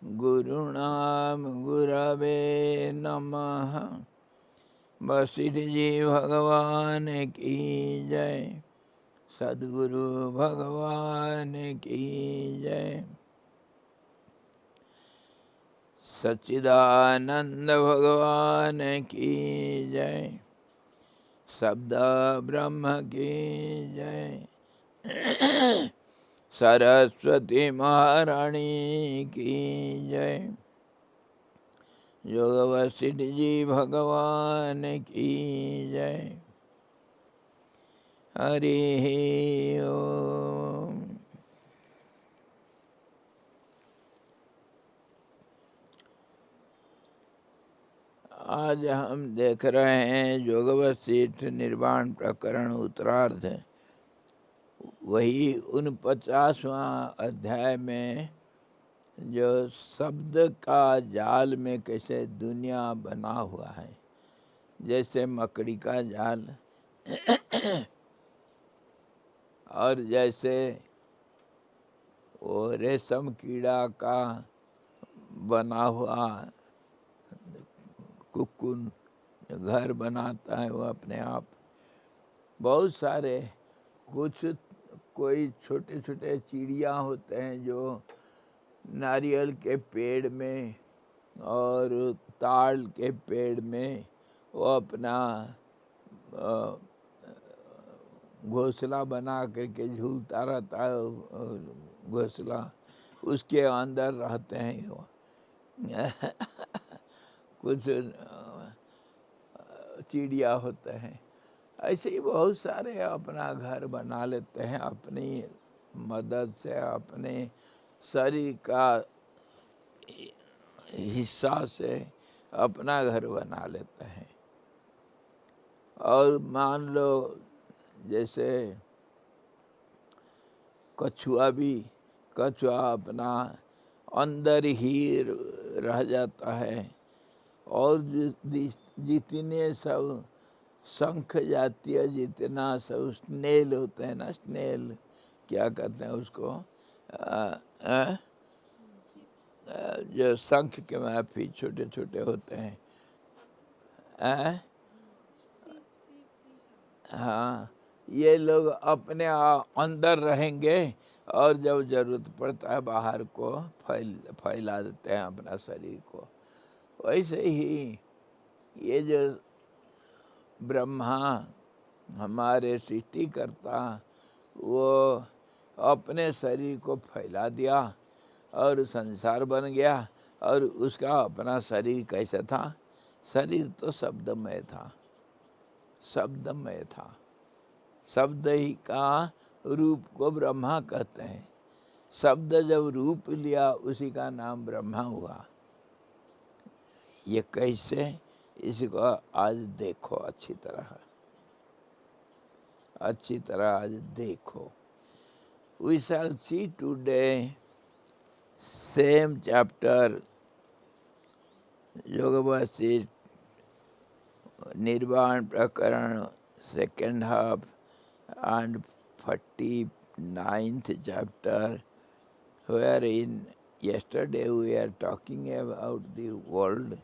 गुरुणाम गुरवे नमः। वशिष्ठ जी भगवान की जय। सद्गुरु भगवान की जय। सच्चिदानंद भगवान की जय। शब्द ब्रह्म की जय। सरस्वती महारानी की जय। योग वशिष्ठ जी भगवान की जय। हरि ओम। आज हम देख रहे हैं योग वशिष्ठ निर्वाण प्रकरण उत्तरार्ध। वही 49वां अध्याय में जो शब्द का जाल में कैसे दुनिया बना हुआ है, जैसे मकड़ी का जाल और जैसे वो रेशम कीड़ा का बना हुआ कुकुन घर बनाता है वो अपने आप। बहुत सारे कुछ कोई छोटे छोटे चिड़िया होते हैं जो नारियल के पेड़ में और ताड़ के पेड़ में वो अपना घोंसला बना करके झूलता रहता है। घोंसला उसके अंदर रहते हैं वो। कुछ चिड़िया होते हैं ऐसे ही, बहुत सारे अपना घर बना लेते हैं अपनी मदद से, अपने शरीर का हिस्सा से अपना घर बना लेते हैं। और मान लो जैसे कछुआ अपना अंदर ही रह जाता है। और जितने सब शंख जातीय जितना सब स्नेल होते हैं ना, स्नेल क्या कहते हैं उसको, जो शंख के माफी छोटे छोटे होते हैं। हाँ, ये लोग अपने अंदर रहेंगे और जब जरूरत पड़ता है बाहर को फैला देते हैं अपना शरीर को। वैसे ही ये जो ब्रह्मा हमारे सृष्टिकर्ता, वो अपने शरीर को फैला दिया और संसार बन गया। और उसका अपना शरीर कैसा था? शरीर तो शब्दमय था, शब्दमय था। शब्द ही का रूप को ब्रह्मा कहते हैं। शब्द जब रूप लिया उसी का नाम ब्रह्मा हुआ। ये कैसे, इसको आज देखो, अच्छी तरह आज देखो। We shall see today same chapter, Yoga Vasisth Nirvana Prakaran, second half, and 49th chapter, wherein yesterday we are talking about the world,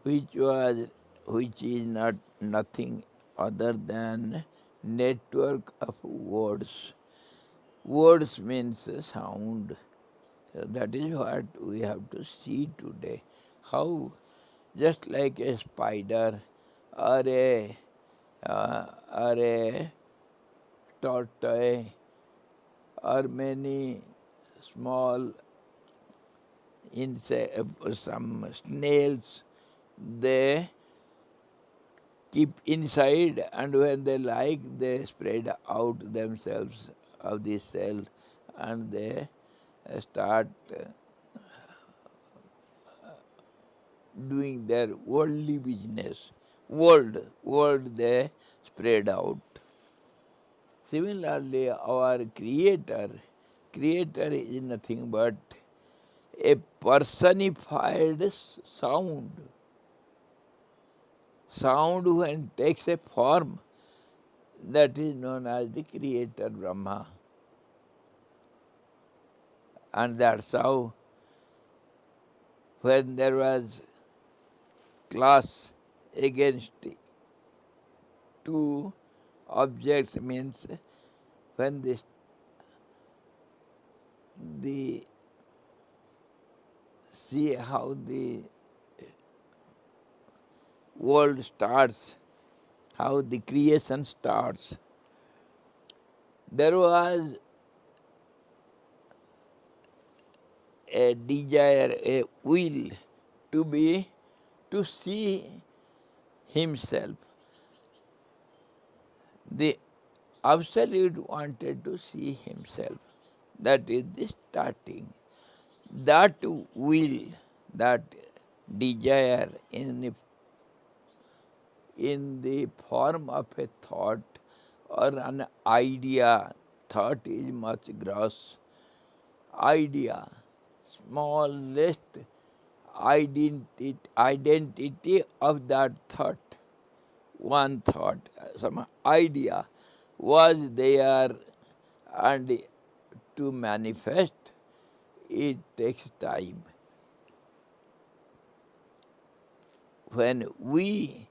which is not nothing other than network of words. Words means sound. So that is what we have to see today. How just like a spider or a tortoise or many small some snails, they keep inside, and when they like, they spread out themselves of the cell and they start doing their worldly business. World they spread out. Similarly, our Creator is nothing but a personified sound. Sound when takes a form, that is known as the Creator Brahma. And that's how when there was clash against two objects, means when the see how the world starts, how the creation starts. There was a desire, a will to see himself. The Absolute wanted to see himself. That is the starting. That will, that desire in the form of a thought or an idea. Thought is much gross. Idea, smallest identity of that thought, one thought, some idea was there, and to manifest it takes time. When we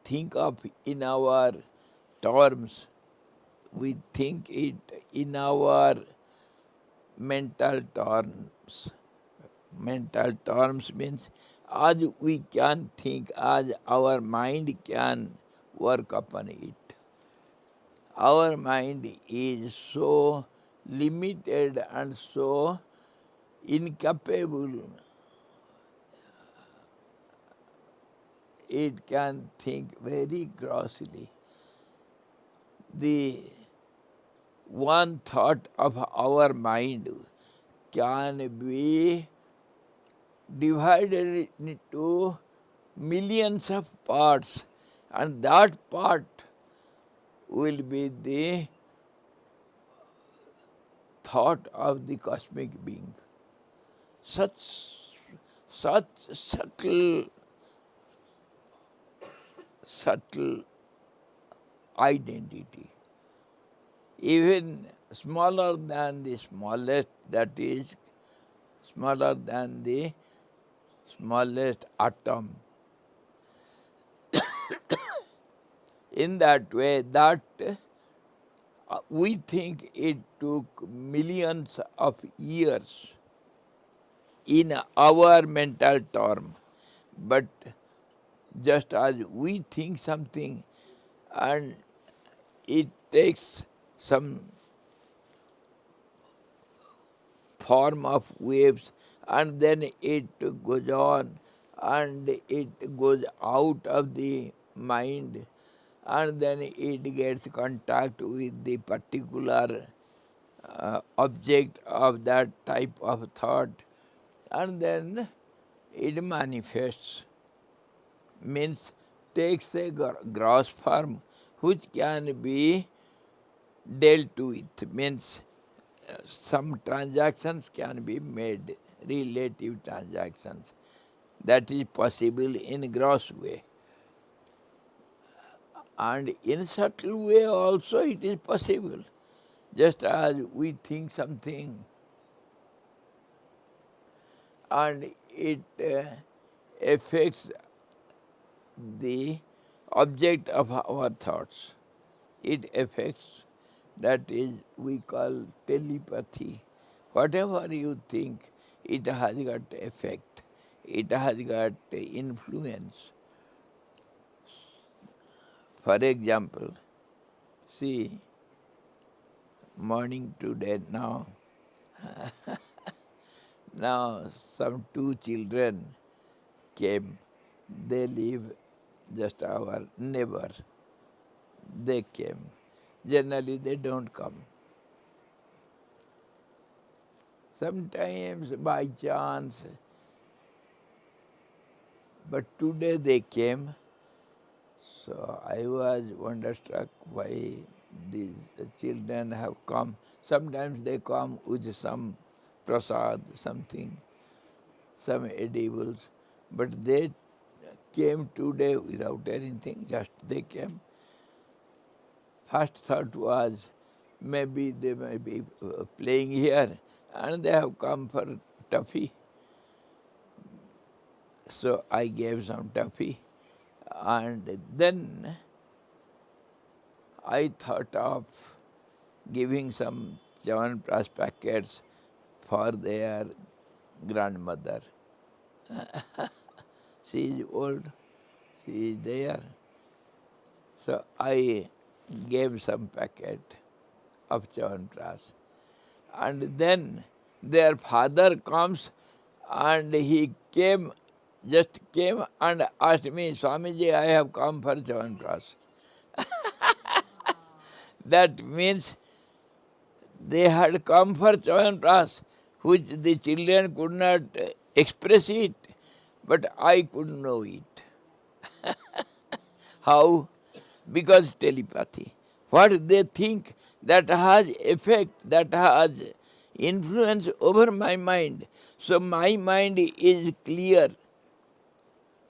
think of in our terms, we think it in our mental terms. Mental terms means as we can think, as our mind can work upon it. Our mind is so limited and so incapable. It can think very grossly. The one thought of our mind can be divided into millions of parts, and that part will be the thought of the cosmic being. Such subtle identity, even smaller than the smallest, that is smaller than the smallest atom. In that way, that we think it took millions of years in our mental term, but just as we think something and it takes some form of waves, and then it goes on and it goes out of the mind, and then it gets contact with the particular object of that type of thought, and then it manifests, means takes a gross form which can be dealt with, means some transactions can be made, relative transactions. That is possible in gross way. And in subtle way also it is possible. Just as we think something and it affects the object of our thoughts. It affects, that is we call telepathy. Whatever you think, it has got effect, it has got influence. For example, see, morning today now, now some two children came. They live just our neighbor. They came. Generally they don't come. Sometimes by chance, but today they came. So I was wonderstruck why these children have come. Sometimes they come with some prasad, something, some edibles, but they came today without anything, just they came. First thought was maybe they may be playing here, and they have come for toffee. So I gave some toffee, and then I thought of giving some Chyawanprash packets for their grandmother. She is old, she is there. So I gave some packet of Chyawanprash. And then their father comes and he just came and asked me, Swamiji, I have come for Chyawanprash. That means they had come for Chyawanprash, which the children could not express it, but I could know it. How? Because telepathy. What they think, that has effect, that has influence over my mind. So my mind is clear.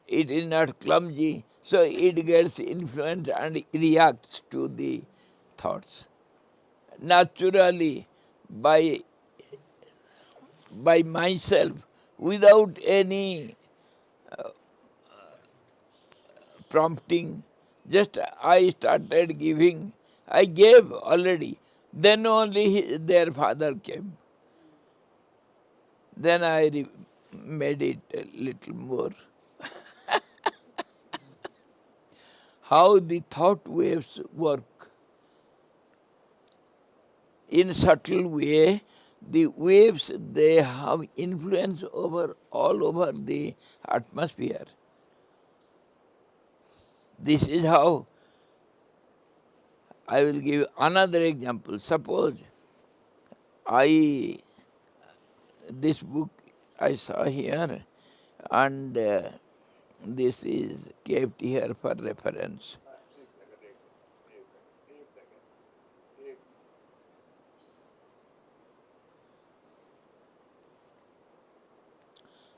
It is not clumsy. So it gets influence and reacts to the thoughts. Naturally, by myself, without any prompting, just I started giving. I gave already. Then only their father came. Then I made it a little more. How the thought waves work. In subtle way, the waves, they have influence over all over the atmosphere. This is how. I will give another example. Suppose this book I saw here, and this is kept here for reference.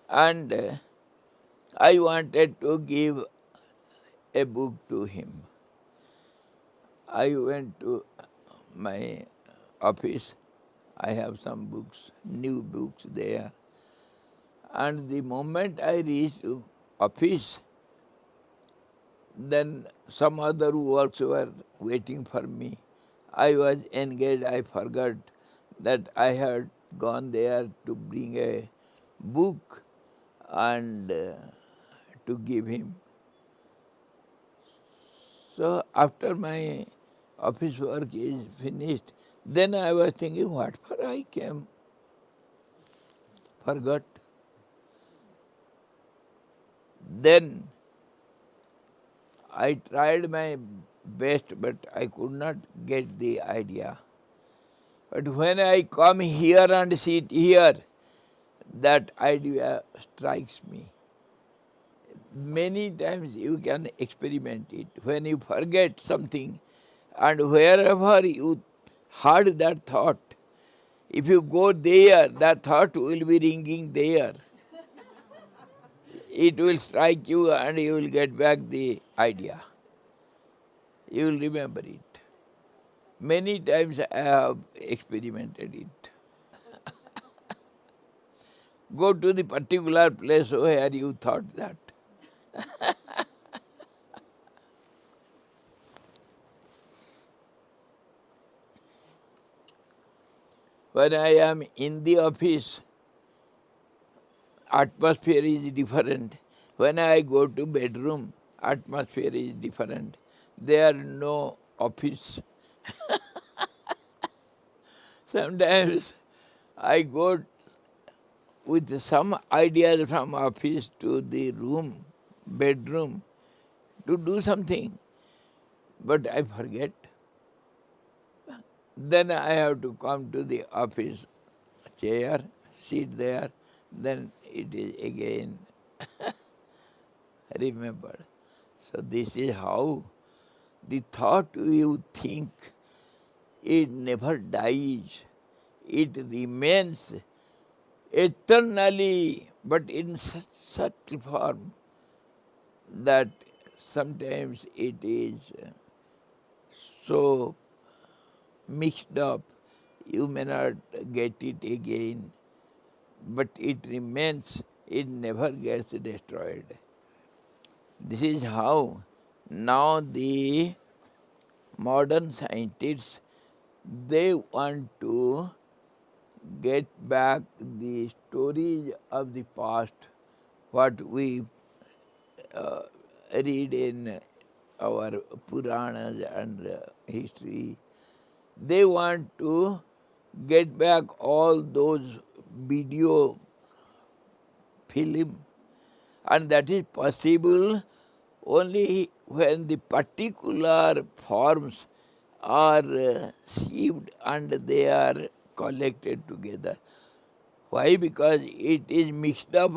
And I wanted to give a book to him. I went to my office. I have some books, new books there. And the moment I reached office, then some other works were waiting for me. I was engaged, I forgot that I had gone there to bring a book and to give him. So after my office work is finished, then I was thinking, what for I came? Forgot. Then I tried my best, but I could not get the idea. But when I come here and sit here, that idea strikes me. Many times you can experiment it. When you forget something, and wherever you heard that thought, if you go there, that thought will be ringing there. It will strike you and you will get back the idea. You will remember it. Many times I have experimented it. Go to the particular place where you thought that. When I am in the office, atmosphere is different. When I go to bedroom, atmosphere is different. There no office. Sometimes I go with some ideas from office to the room, bedroom, to do something, but I forget. Then I have to come to the office chair, sit there, then it is again remembered. So this is how the thought you think, it never dies. It remains eternally, but in such subtle form that sometimes it is so mixed up, You may not get it again, but it remains, it never gets destroyed. This is how now the modern scientists, they want to get back the stories of the past, what we read in our Puranas and history. They want to get back all those video film, and that is possible only when the particular forms are sieved and they are collected together. Why? Because it is mixed up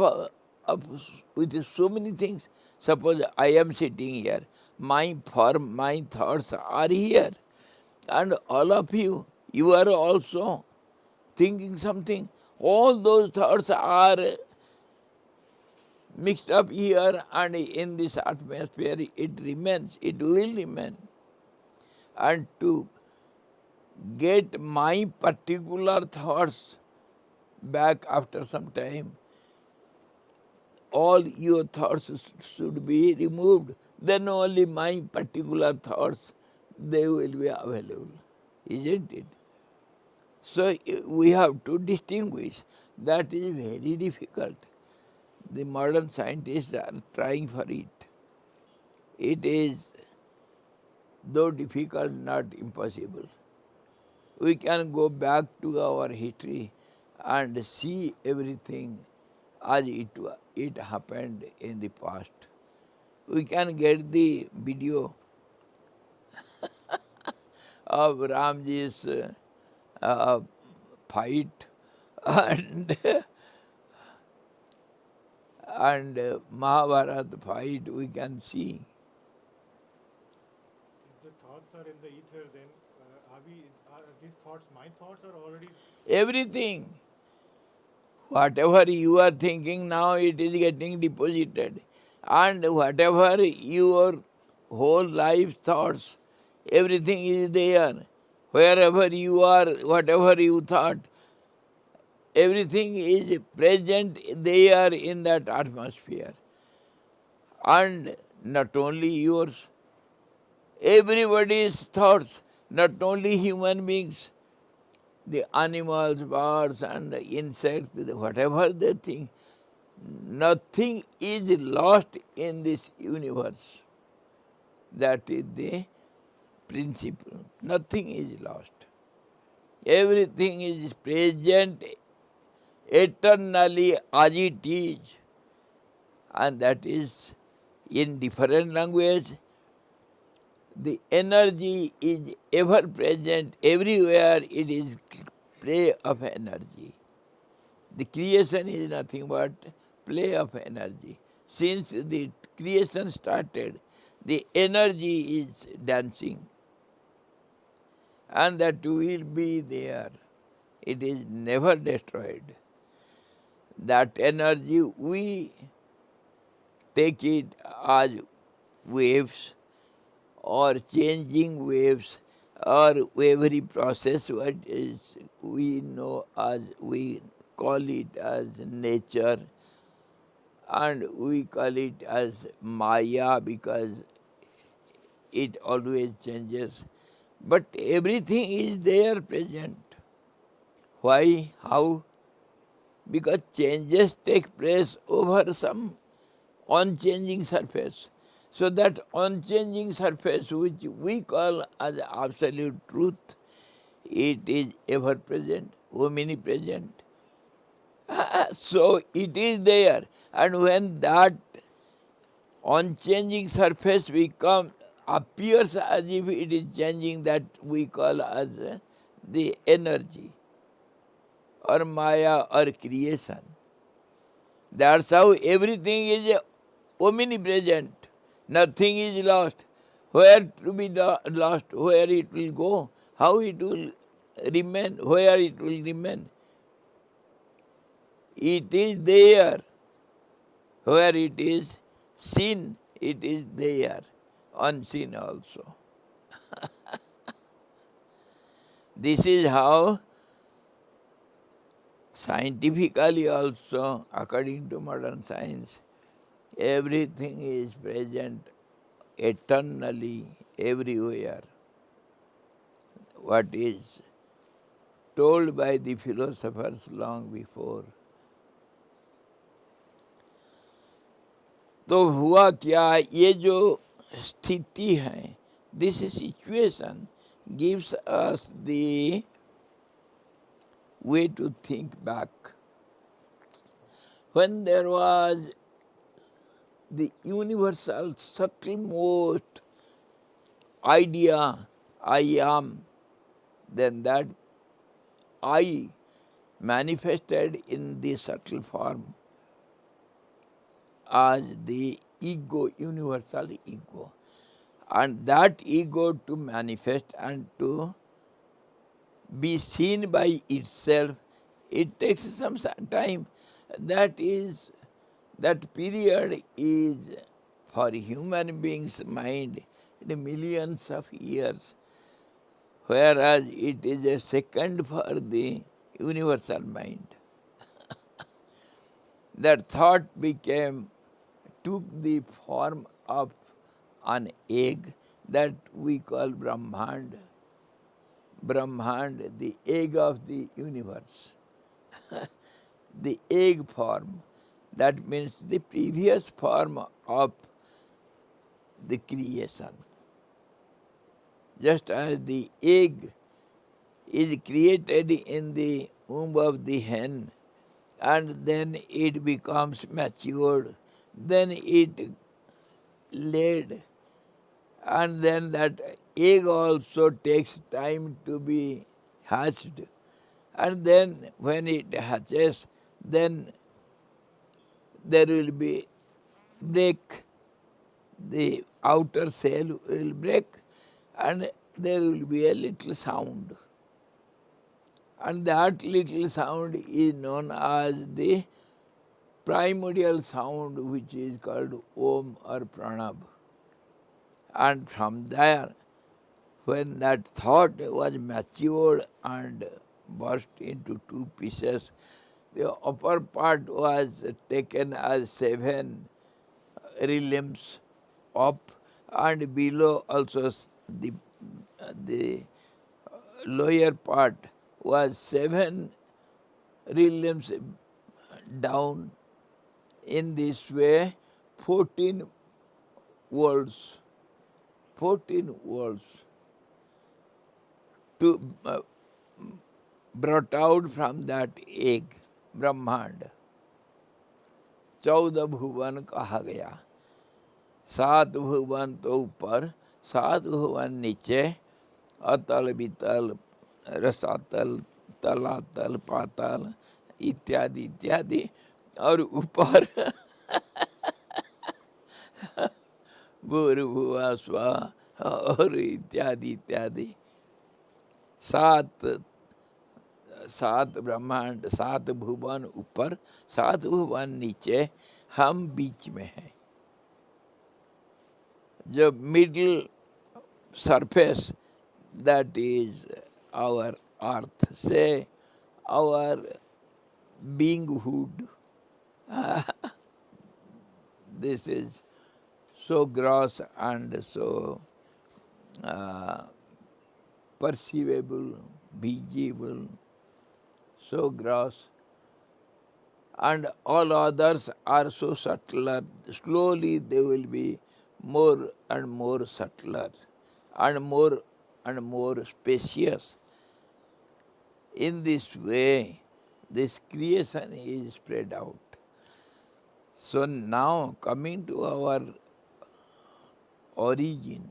with so many things. Suppose I am sitting here, my form, my thoughts are here, and all of you, you are also thinking something. All those thoughts are mixed up here, and in this atmosphere it remains, it will remain. And to get my particular thoughts back after some time, all your thoughts should be removed. Then only my particular thoughts, they will be available, isn't it? So we have to distinguish. That is very difficult. The modern scientists are trying for it. It is, though difficult, not impossible. We can go back to our history and see everything as it happened in the past. We can get the video of Ramji's fight and Mahabharata fight. We can see. If the thoughts are in the ether, then are these thoughts my thoughts or already? Everything. Whatever you are thinking now, it is getting deposited. And whatever your whole life thoughts, everything is there. Wherever you are, whatever you thought, everything is present there in that atmosphere. And not only yours, everybody's thoughts, not only human beings, the animals, birds, and the insects, whatever they think, nothing is lost in this universe. That is the principle. Nothing is lost. Everything is present eternally as it is. And that is in different language. The energy is ever present everywhere. It is play of energy. The creation is nothing but play of energy. Since the creation started, the energy is dancing, and that will be there. It is never destroyed. That energy, we take it as waves or changing waves, or every process what is we know as, we call it as nature, and we call it as Maya because it always changes. But everything is there present. Why? How? Because changes take place over some unchanging surface. So that unchanging surface which we call as absolute truth, it is ever present, omnipresent. So it is there, and when that unchanging surface appears as if it is changing, that we call as the energy or Maya or creation. That's how everything is omnipresent. Nothing is lost. Where to be lost? Where it will go? How it will remain? Where it will remain? It is there. Where it is seen, it is there. Unseen also. This is how Scientifically also, according to modern science, everything is present eternally everywhere. What is told by the philosophers long before. तो हुआ क्या, ये जो स्थिति है, this situation gives us the way to think back. When there was the universal subtlemost idea, I am, then that I manifested in the subtle form as the ego, universal ego. And that ego to manifest and to be seen by itself, it takes some time. That period is for human beings' mind in millions of years, whereas it is a second for the universal mind. That thought took the form of an egg that we call Brahmand. Brahmand, the egg of the universe. The egg form, that means the previous form of the creation. Just as the egg is created in the womb of the hen, and then it becomes matured, then it laid, and then that egg also takes time to be hatched. And then when it hatches, then there will be break, the outer shell will break, and there will be a little sound. And that little sound is known as the primordial sound, which is called Om or Pranab. And from there, when that thought was matured and burst into two pieces, the upper part was taken as 7 realms up, and below also the lower part was 7 realms down. In this way, 14 worlds, 14 worlds to brought out from that egg, Brahmand. 14 भुवन कहा गया, 7 भुवन तो ऊपर, 7 भुवन नीचे, अतल वितल रसातल तलातल पाताल इत्यादि इत्यादि, और ऊपर भूर्भुवः स्वः और इत्यादि इत्यादि। 7 ब्रह्मांड, 7 भुवन ऊपर, 7 भुवन नीचे, हम बीच में हैं। जो middle surface, that is our earth, say our beinghood. This is so gross and so perceivable, visible, so gross, and all others are so subtler. Slowly they will be more and more subtler, and more spacious. In this way, this creation is spread out. So now coming to our origin.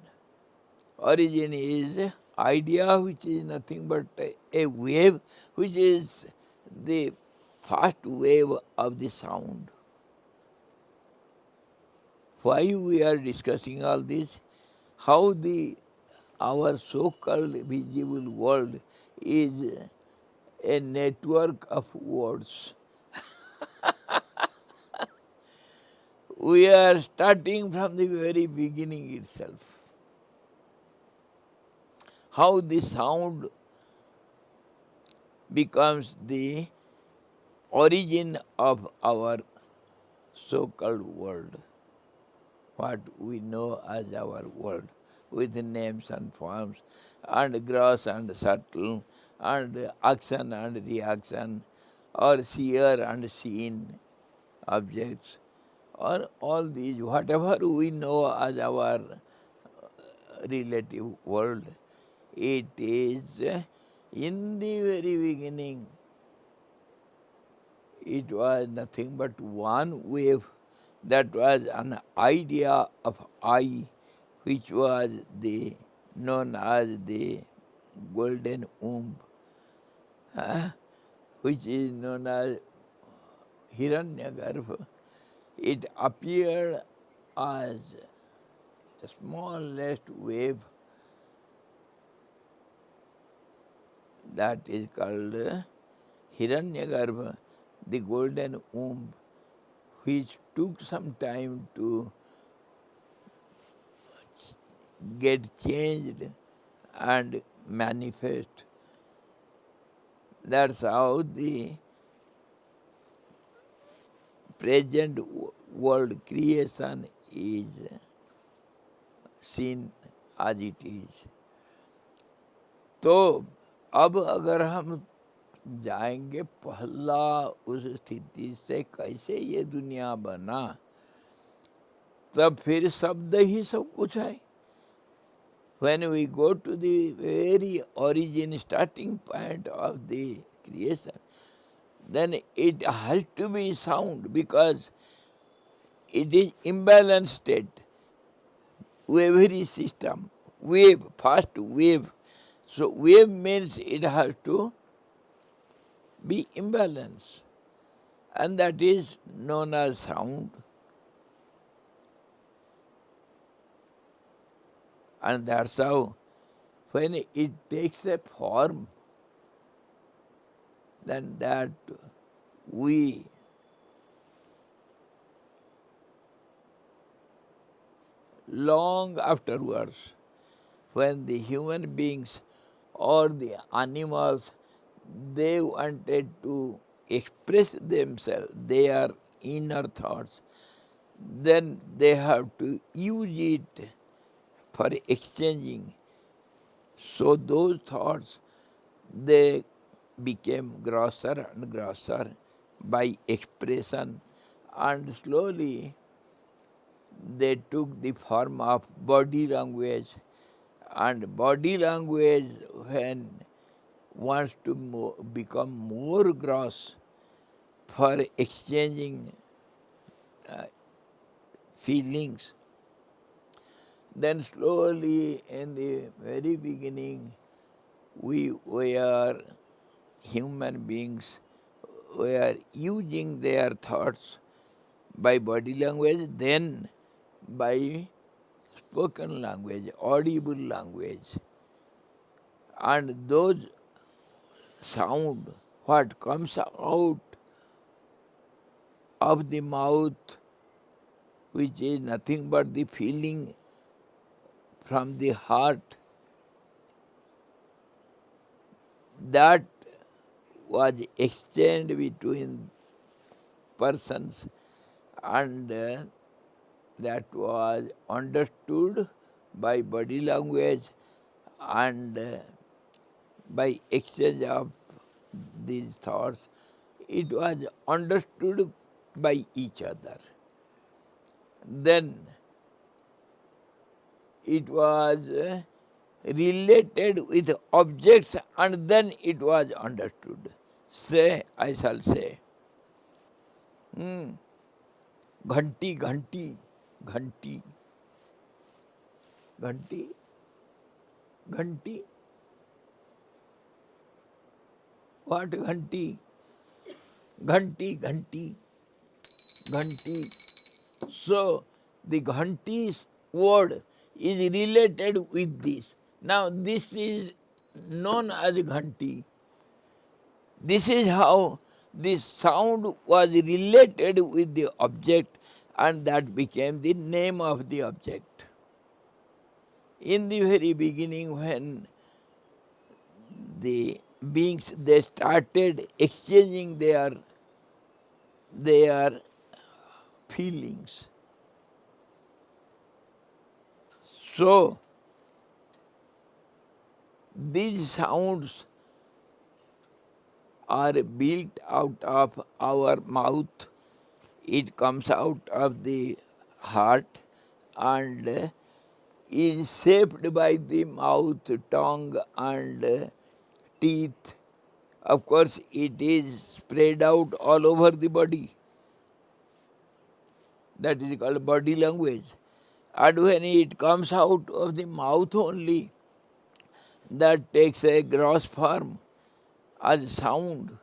Origin is idea which is nothing but a wave, which is the fast wave of the sound. Why we are discussing all this? How our so-called visible world is a network of words. We are starting from the very beginning itself. How the sound becomes the origin of our so-called world, what we know as our world, with names and forms, and gross and subtle, and action and reaction, or seer and seen objects, or all these, whatever we know as our relative world, it is in the very beginning, it was nothing but one wave that was an idea of I, which was known as the golden womb, which is known as Hiranyagarbha. It appeared as a smallest wave that is called Hiranyagarbha, the golden womb, which took some time to get changed and manifest. That's how the present world creation is seen as it is. तो अब अगर हम जाएंगे पहला उस स्थिति से कैसे ये दुनिया बना, तब फिर शब्द ही सब कुछ है. When we go to the very origin, starting point of the creation, then it has to be sound because it is imbalanced state. Every system, wave, first wave. So wave means it has to be imbalanced, and that is known as sound. And that's how when it takes a form, then that we long afterwards, when the human beings or the animals, they wanted to express themselves, their inner thoughts, then they have to use it for exchanging. So those thoughts, they became grosser and grosser by expression, and slowly they took the form of body language. And body language, when wants to become more gross for exchanging feelings, then slowly in the very beginning we were human beings, were using their thoughts by body language, then by spoken language, audible language. And those sound, what comes out of the mouth, which is nothing but the feeling from the heart, that was exchanged between persons, and that was understood by body language, and by exchange of these thoughts, it was understood by each other. Then it was related with objects, and then it was understood. Say, I shall say, Ghanti, Ghanti, Ghanti, Ghanti, Ghanti. What Ghanti? Ghanti, Ghanti, Ghanti. So the Ghanti's word is related with this. Now this is known as Ghanti. This is how this sound was related with the object, and that became the name of the object. In the very beginning, when the beings, they started exchanging their their feelings. So, these sounds are built out of our mouth. It comes out of the heart and is shaped by the mouth, tongue and teeth. Of course, it is spread out all over the body. That is called body language. And when it comes out of the mouth only, that takes a gross form as sound,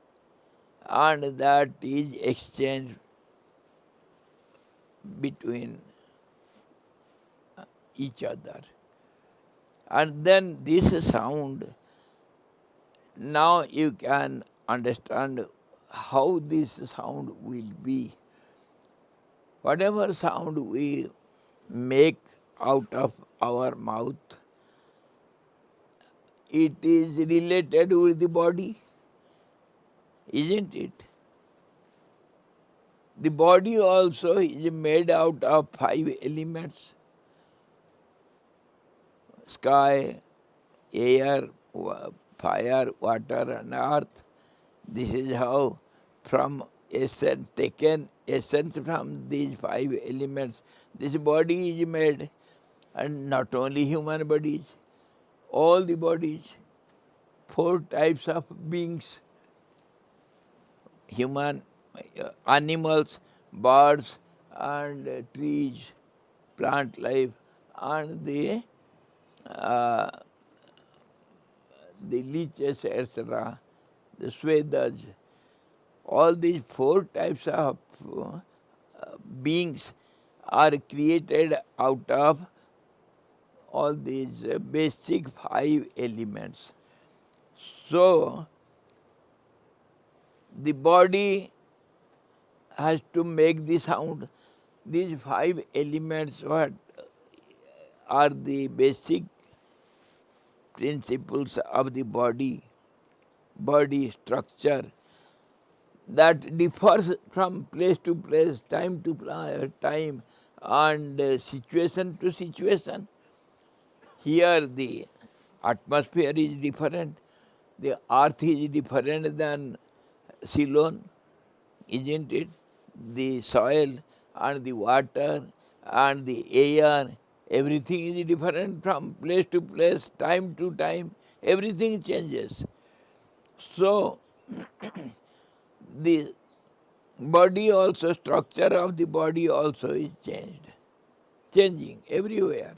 and that is exchanged between each other. And then this sound, now you can understand how this sound will be. Whatever sound we make out of our mouth, it is related with the body, isn't it? The body also is made out of 5 elements: sky, air, fire, water and earth. This is how from essence, taken essence from these 5 elements, this body is made. And not only human bodies, all the bodies, 4 types of beings: human, animals, birds and trees, plant life, and uh, the leeches, etc., the swedas. All these 4 types of beings are created out of all these basic 5 elements. So, the body has to make the sound. These 5 elements what are the basic principles of the body structure, that differs from place to place, time to time, and situation to situation. Here the atmosphere is different, the earth is different than Ceylon, isn't it? The soil and the water and the air, everything is different from place to place, time to time, everything changes. So, the body also, structure of the body also is changing everywhere.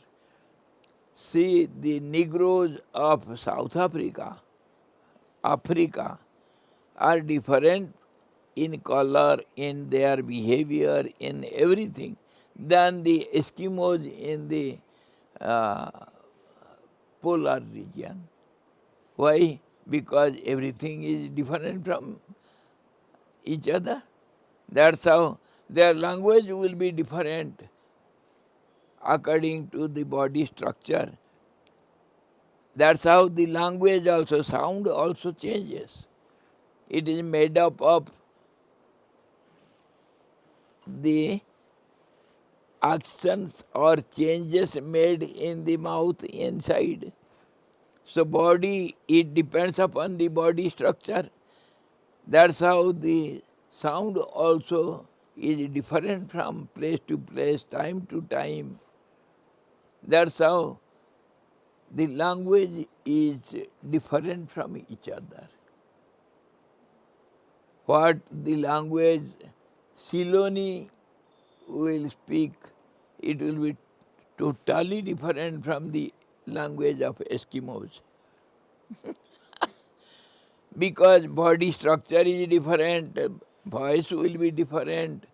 See, the Negroes of South Africa are different in color, in their behavior, in everything than the Eskimos in the uh, polar region. Why? Because everything is different from each other. That's how their language will be different according to the body structure. That's how the language also, sound also changes. It is made up of the actions or changes made in the mouth inside. So body, it depends upon the body structure. That's how the sound also is different from place to place, time to time. That's how the language is different from each other. What the language Siloni will speak, it will be totally different from the language of Eskimos. Because body structure is different, voice will be different,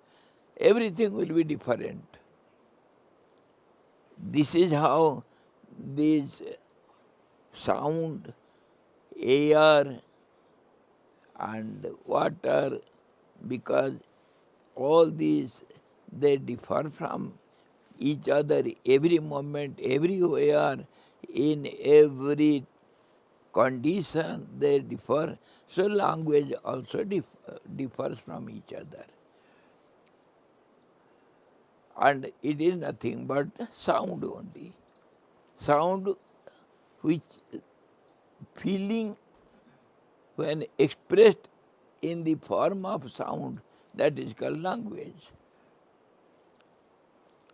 everything will be different. This is how these sound, air and water, because all these, they differ from each other every moment, everywhere, in every condition they differ. So language also differs from each other. and it is nothing but sound only. Sound which feeling when expressed in the form of sound, that is called language.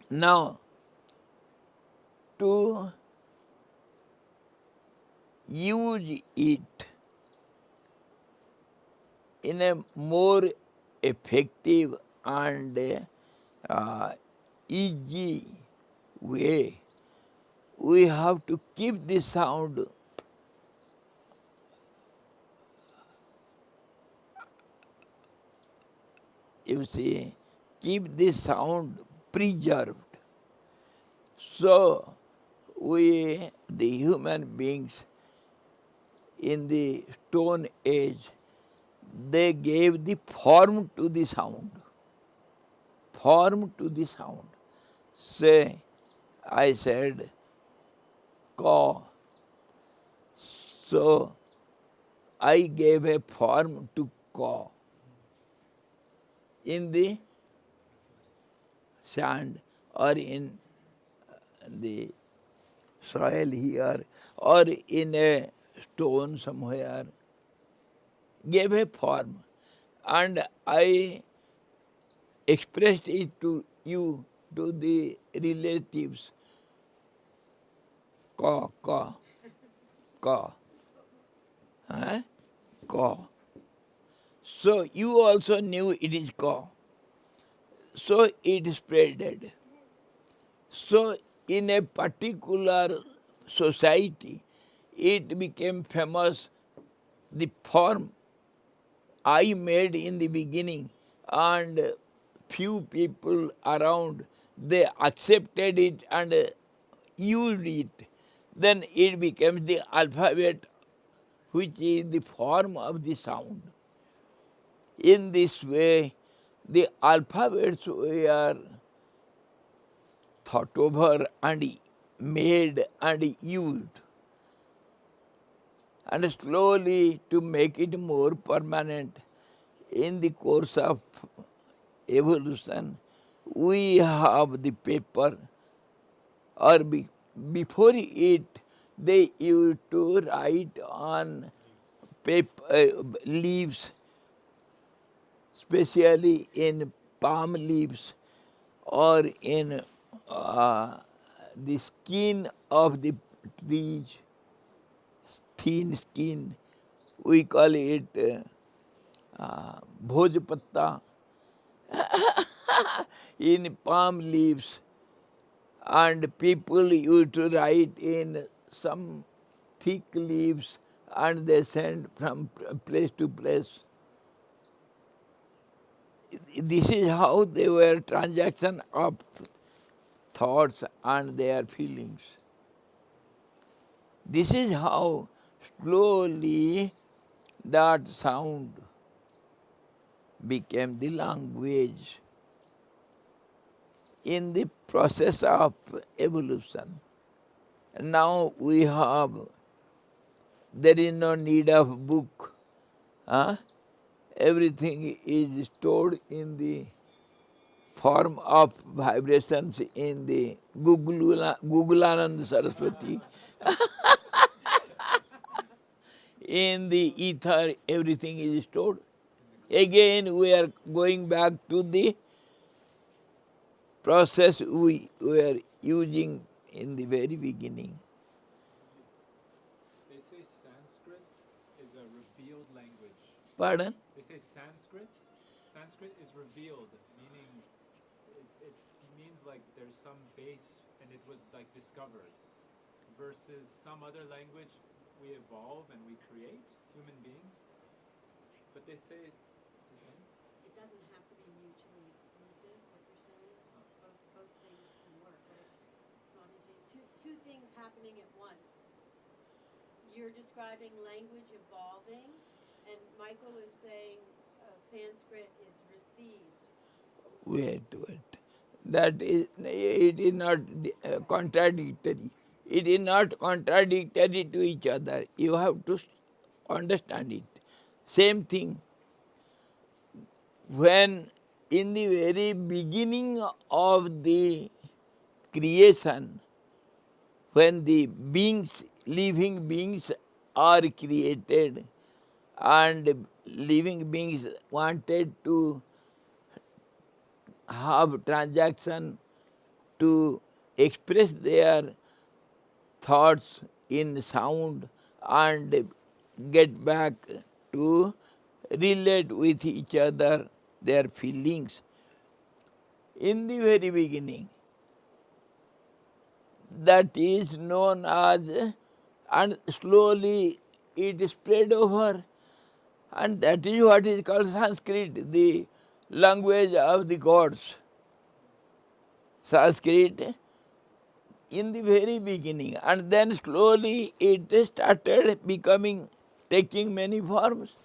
Now, to use it in a more effective and easy way, we have to keep the sound keep the sound preserved. So, we, the human beings in the Stone Age, they gave the form to the sound. Form to the sound. Say, I said, ka. So, I gave a form to ka in the sand or in the soil here or in a stone somewhere, gave a form, and I expressed it to you, to the relatives, ka, ka, ka, ka. So you also knew it is ka. So it spreaded. So in a particular society, it became famous, the form I made in the beginning, and few people around, they accepted it and used it. Then it becomes the alphabet, which is the form of the sound. In this way, the alphabets were thought over and made and used. And slowly, to make it more permanent, in the course of evolution, we have the paper, or before it, they used to write on paper, leaves, especially in palm leaves or in the skin of the trees, thin skin. We call it bhojpatta in palm leaves, and people used to write in some thick leaves and they send from place to place. This is how they were transaction of thoughts and their feelings. This is how slowly that sound became the language in the process of evolution. Now we have, there is no need of book. Everything is stored in the form of vibrations in the Googlanand Saraswati. In the ether, everything is stored. Again, we are going back to the process we were using in the very beginning. They say Sanskrit is a revealed language. Pardon? They say Sanskrit is revealed, meaning it means like there's some base and it was like discovered, versus some other language we evolve and we create, human beings. But they say it's the same. It doesn't have to be mutually exclusive, what you're saying. Both things can work, right? Swamiji, two things happening at once. You're describing language evolving, and Michael is saying Sanskrit is received. Wait. That is, it is not contradictory. It is not contradictory to each other. You have to understand it. Same thing. When in the very beginning of the creation, when the beings, living beings are created, and living beings wanted to have transaction to express their thoughts in sound and get back to relate with each other their feelings. In the very beginning, that is known as, and slowly it spread over, and that is what is called Sanskrit, the language of the gods. Sanskrit in the very beginning, and then slowly it started becoming, taking many forms.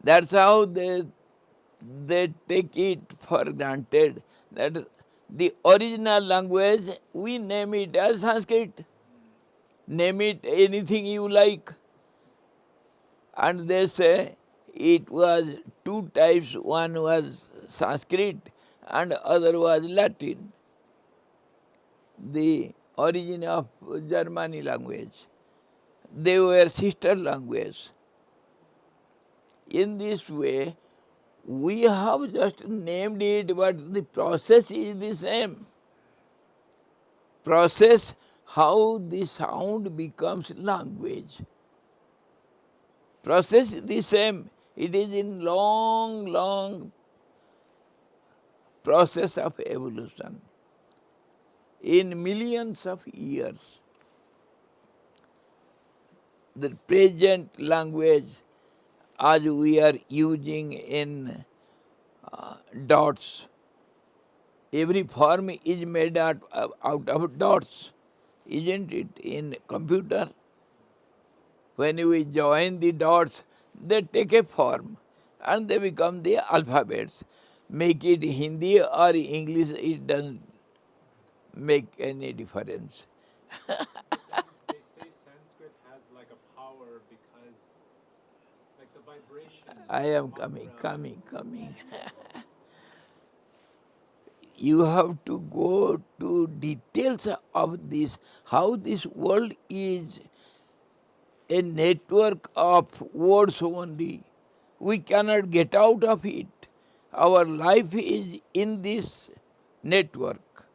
That's how they take it for granted that the original language, we name it as Sanskrit. Name it anything you like. And they say it was two types, one was Sanskrit and other was Latin, the origin of Germany language. They were sister language. In this way, we have just named it, but the process is the same. Process how the sound becomes language. Process is the same. It is in long, long process of evolution. In millions of years, the present language as we are using in dots, every form is made out of dots, isn't it? In computer, when we join the dots, they take a form and they become the alphabets. Make it Hindi or English, it doesn't make any difference. They say Sanskrit has like a power because, like the vibration. I am coming. You have to go to details of this, how this world is a network of words only. We cannot get out of it. Our life is in this network.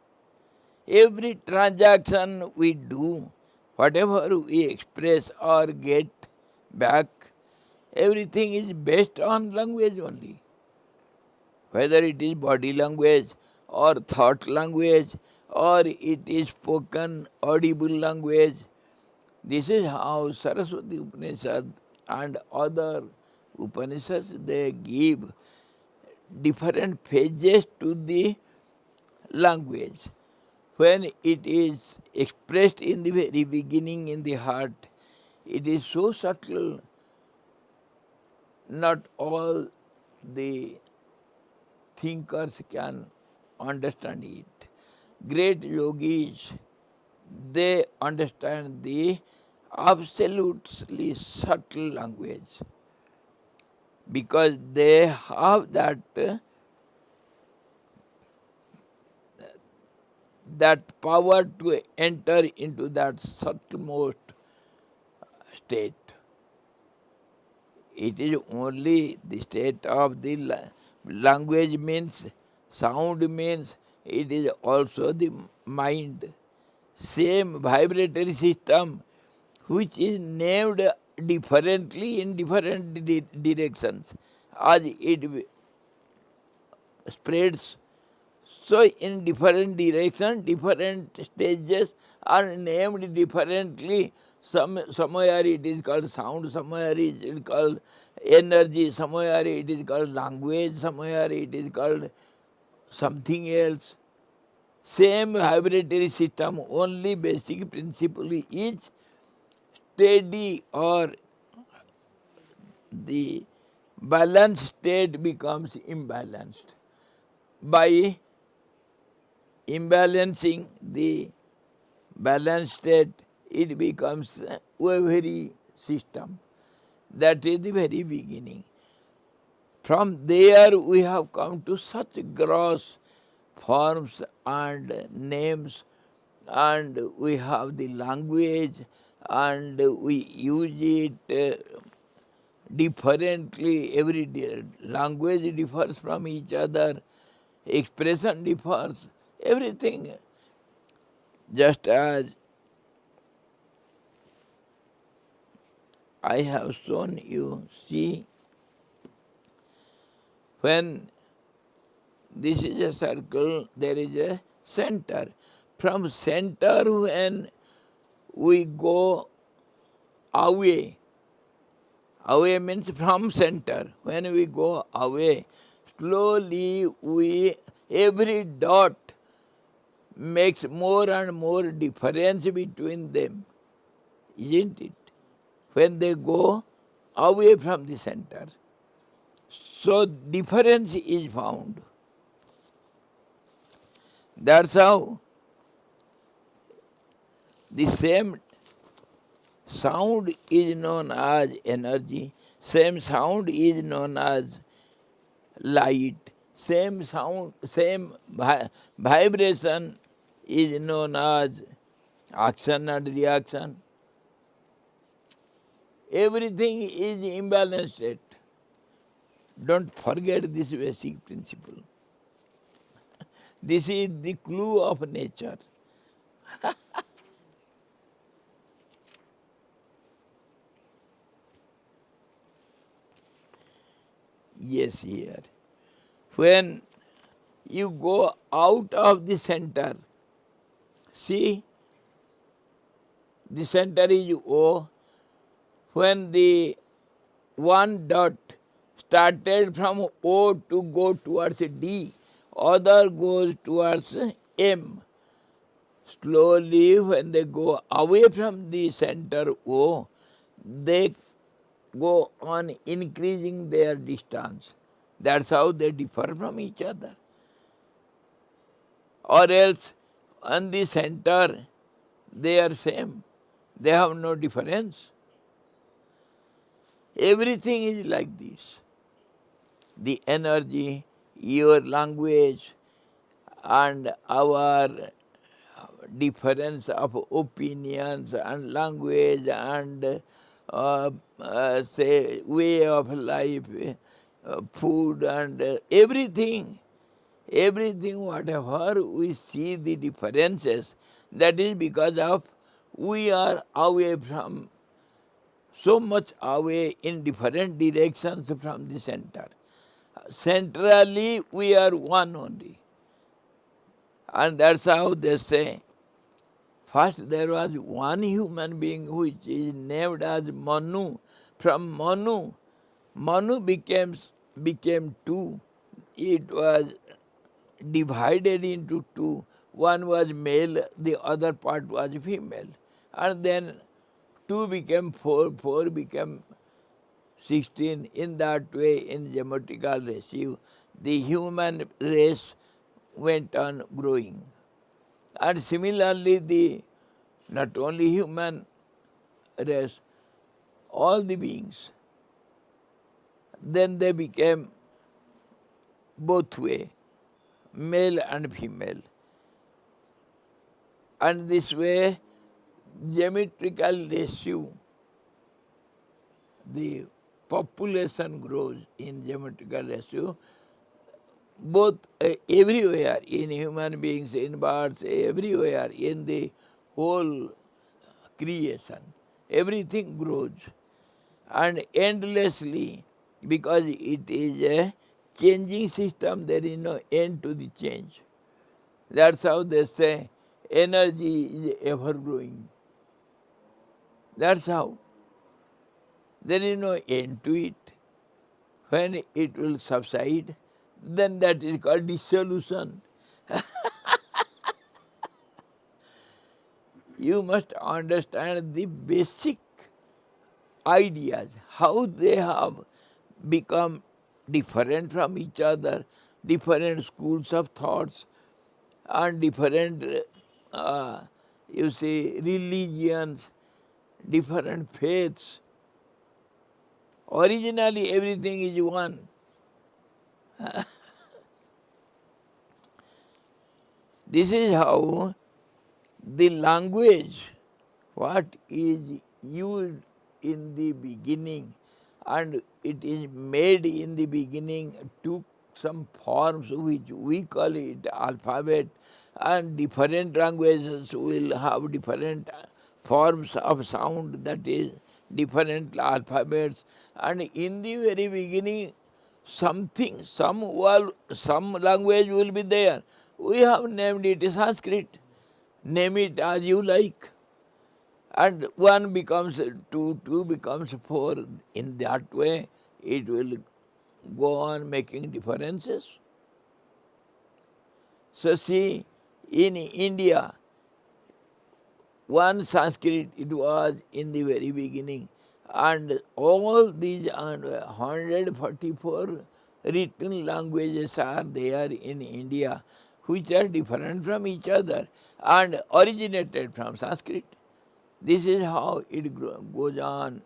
Every transaction we do, whatever we express or get back, everything is based on language only. Whether it is body language or thought language or it is spoken audible language. This is how Saraswati Upanishad and other Upanishads, they give different phases to the language. When it is expressed in the very beginning in the heart, it is so subtle, not all the thinkers can understand it. Great yogis, they understand the absolutely subtle language because they have that power to enter into that subtlemost state. It is only the state of the language means, sound means, it is also the mind. Same vibratory system which is named differently in different directions as it spreads. So in different directions, different stages are named differently. Somewhere it is called sound, somewhere it is called energy, somewhere it is called language, somewhere it is called something else. Same vibratory system, only basic principle is steady, or the balanced state becomes imbalanced. By imbalancing the balanced state, it becomes a very system. That is the very beginning. From there we have come to such gross forms and names, and we have the language, and we use it differently. Every language differs from each other, expression differs, everything. Just as I have shown you, see, when this is a circle, there is a center. From center, when we go away, away means from center. When we go away, slowly every dot makes more and more difference between them, isn't it? When they go away from the center. So difference is found. That's how the same sound is known as energy, same sound is known as light, same sound, same vibration is known as action and reaction. Everything is imbalanced state. Don't forget this basic principle. This is the clue of nature. Yes, here. When you go out of the center, see, the center is O. When the one dot started from O to go towards D, other goes towards M. Slowly, when they go away from the center O, they go on increasing their distance. That's how they differ from each other. Or else, on the center, they are same. They have no difference. Everything is like this. The energy, your language, and our difference of opinions and language and say way of life, food and everything, whatever we see the differences, that is because of we are away from, so much away in different directions from the center. Centrally, we are one only. And that's how they say, first there was one human being which is named as Manu. From Manu became two. It was divided into two. One was male, the other part was female. And then 2 became 4, 4 became 16. In that way, in geometrical ratio, the human race went on growing. And similarly, not only human race, all the beings, then they became both way, male and female. And this way, geometrical ratio, the population grows in geometrical ratio, both everywhere, in human beings, in birds, everywhere, in the whole creation. Everything grows and endlessly, because it is a changing system, there is no end to the change. That's how they say energy is ever growing. That's how. There is no end to it. When it will subside, then that is called dissolution. You must understand the basic ideas, how they have become different from each other, different schools of thoughts, and different, you see, religions, different faiths. Originally, everything is one. This is how the language, what is used in the beginning and it is made in the beginning, took some forms which we call it alphabet, and different languages will have different forms of sound, that is different alphabets. And in the very beginning something, some language will be there. We have named it Sanskrit. Name it as you like. And one becomes two, two becomes four. In that way, it will go on making differences. So see, in India, one Sanskrit it was in the very beginning, and all these 144 written languages are there in India, which are different from each other and originated from Sanskrit. This is how it goes on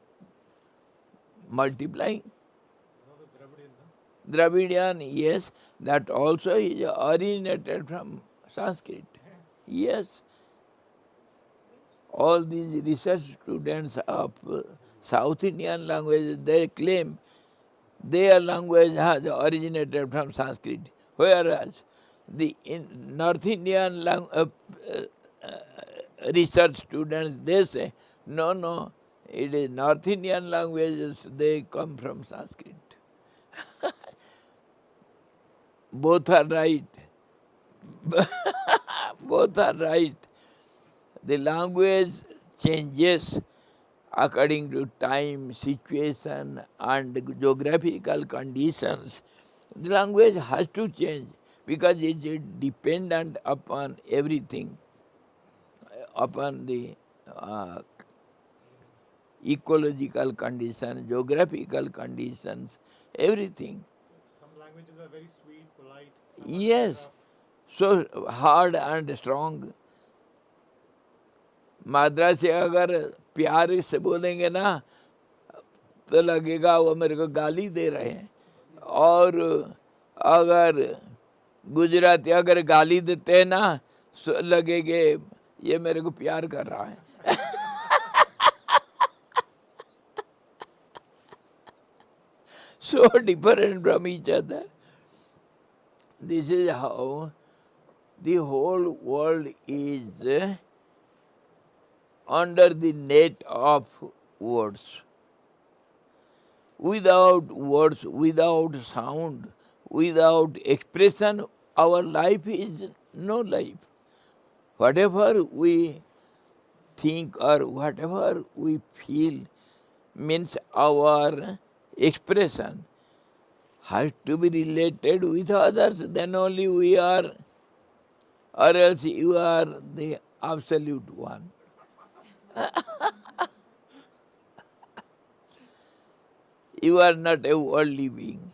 multiplying. Another Dravidian, huh? Dravidian, yes, that also is originated from Sanskrit. Yes, all these research students of South Indian languages, they claim their language has originated from Sanskrit, whereas the North Indian research students, they say, no, no, it is North Indian languages, they come from Sanskrit. Both are right. Both are right. The language changes according to time, situation and geographical conditions. The language has to change because it is dependent upon everything, upon the ecological conditions, geographical conditions, everything. Some languages are very sweet, polite. Some are Yes, rough. so hard and strong. माद्रा से अगर प्यार से बोलेंगे ना तो लगेगा वो मेरे को गाली दे रहे हैं, और अगर गुजराती अगर गाली देते हैं ना लगेगे ये मेरे को प्यार कर रहा है. So different from each other. This is how the whole world is under the net of words. Without words, without sound, without expression, our life is no life. Whatever we think or whatever we feel means our expression has to be related with others, then only we are, or else you are the absolute one. You are not a worldly being.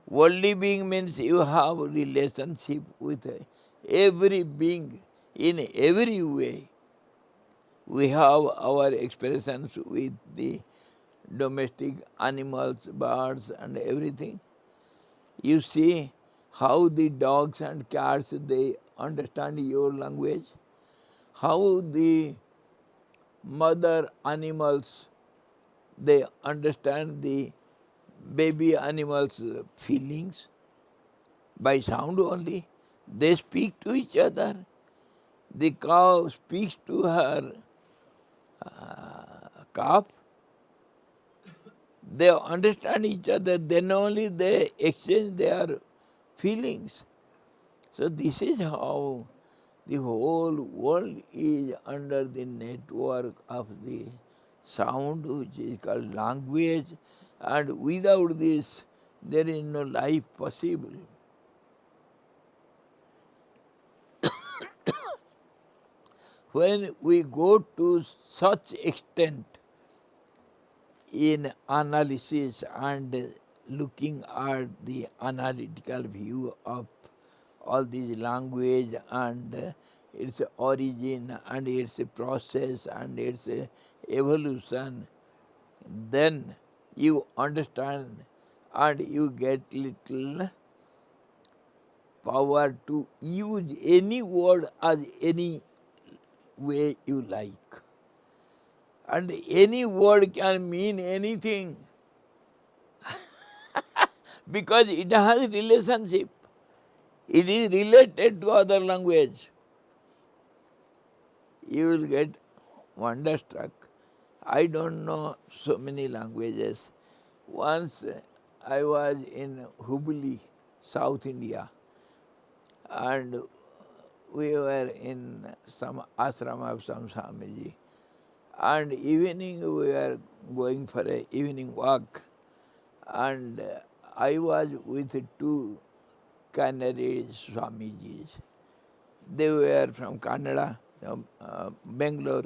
Worldly being means you have relationship with every being in every way. We have our expressions with the domestic animals, birds and everything. You see how the dogs and cats, they understand your language, how the mother animals, they understand the baby animals' feelings by sound only. They speak to each other. The cow speaks to her calf. They understand each other, then only they exchange their feelings. So this is how the whole world is under the network of the sound, which is called language, and without this there is no life possible. When we go to such extent in analysis and looking at the analytical view of all these language and its origin and its process and its evolution, then you understand and you get little power to use any word as any way you like. And any word can mean anything because it has relationship. It is related to other language. You will get wonderstruck. I don't know so many languages. Once I was in Hubli, South India, and we were in some ashram of some Swamiji. And evening we were going for an evening walk, and I was with two Canary Swamijis. They were from Kannada, Bangalore.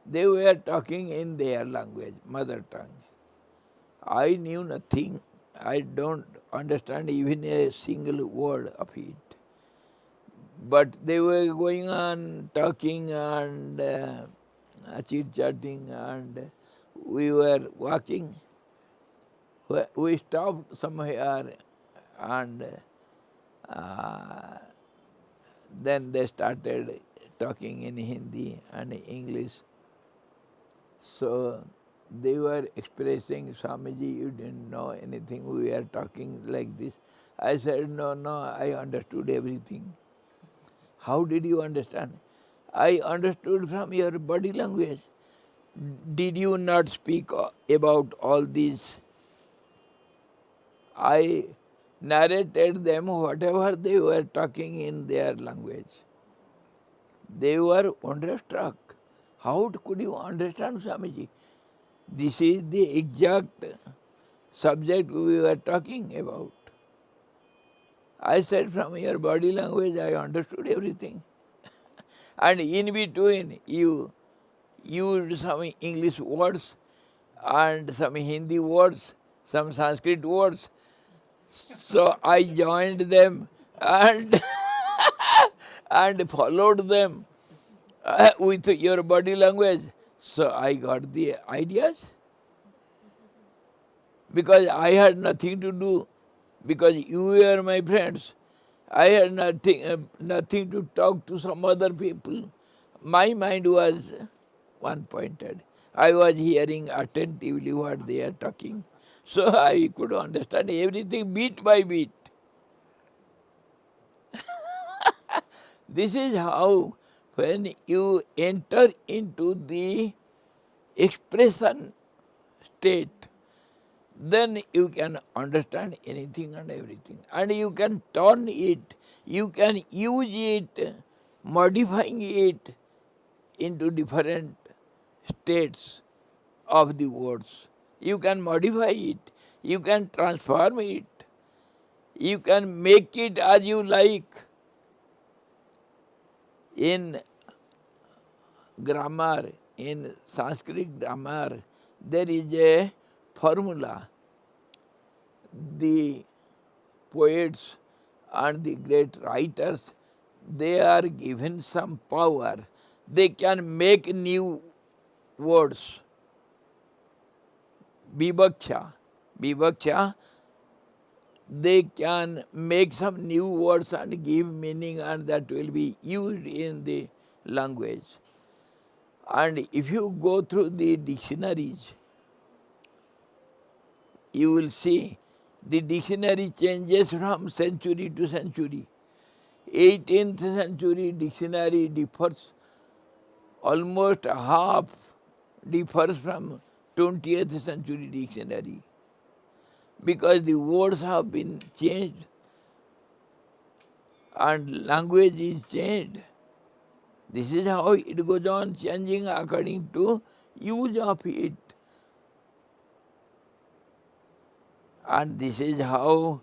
They were talking in their language, mother tongue. I knew nothing. I don't understand even a single word of it. But they were going on talking and chit-chatting, and we were walking. We stopped somewhere, and then they started talking in Hindi and English. So they were expressing, Swamiji, you didn't know anything, we are talking like this. I said, no, I understood everything. How did you understand? I understood from your body language. Did you not speak about all these? I narrated them whatever they were talking in their language. They were wonderstruck. How could you understand, Swamiji? This is the exact subject we were talking about. I said, from your body language I understood everything. And in between you used some English words and some Hindi words, some Sanskrit words. So I joined them and and followed them with your body language. So I got the ideas. Because I had nothing to do, because you were my friends. I had nothing to talk to some other people. My mind was one-pointed. I was hearing attentively what they are talking. So I could understand everything bit by bit. This is how, when you enter into the expression state, then you can understand anything and everything. And you can turn it, you can use it, modifying it into different states of the words. You can modify it, you can transform it, you can make it as you like. In grammar, in Sanskrit grammar, there is a formula. The poets and the great writers, they are given some power. They can make new words. Vibhaksha, they can make some new words and give meaning, and that will be used in the language. And if you go through the dictionaries, you will see the dictionary changes from century to century. 18th century dictionary differs, almost half differs from 20th century dictionary, because the words have been changed and language is changed. This is how it goes on changing according to use of it. And this is how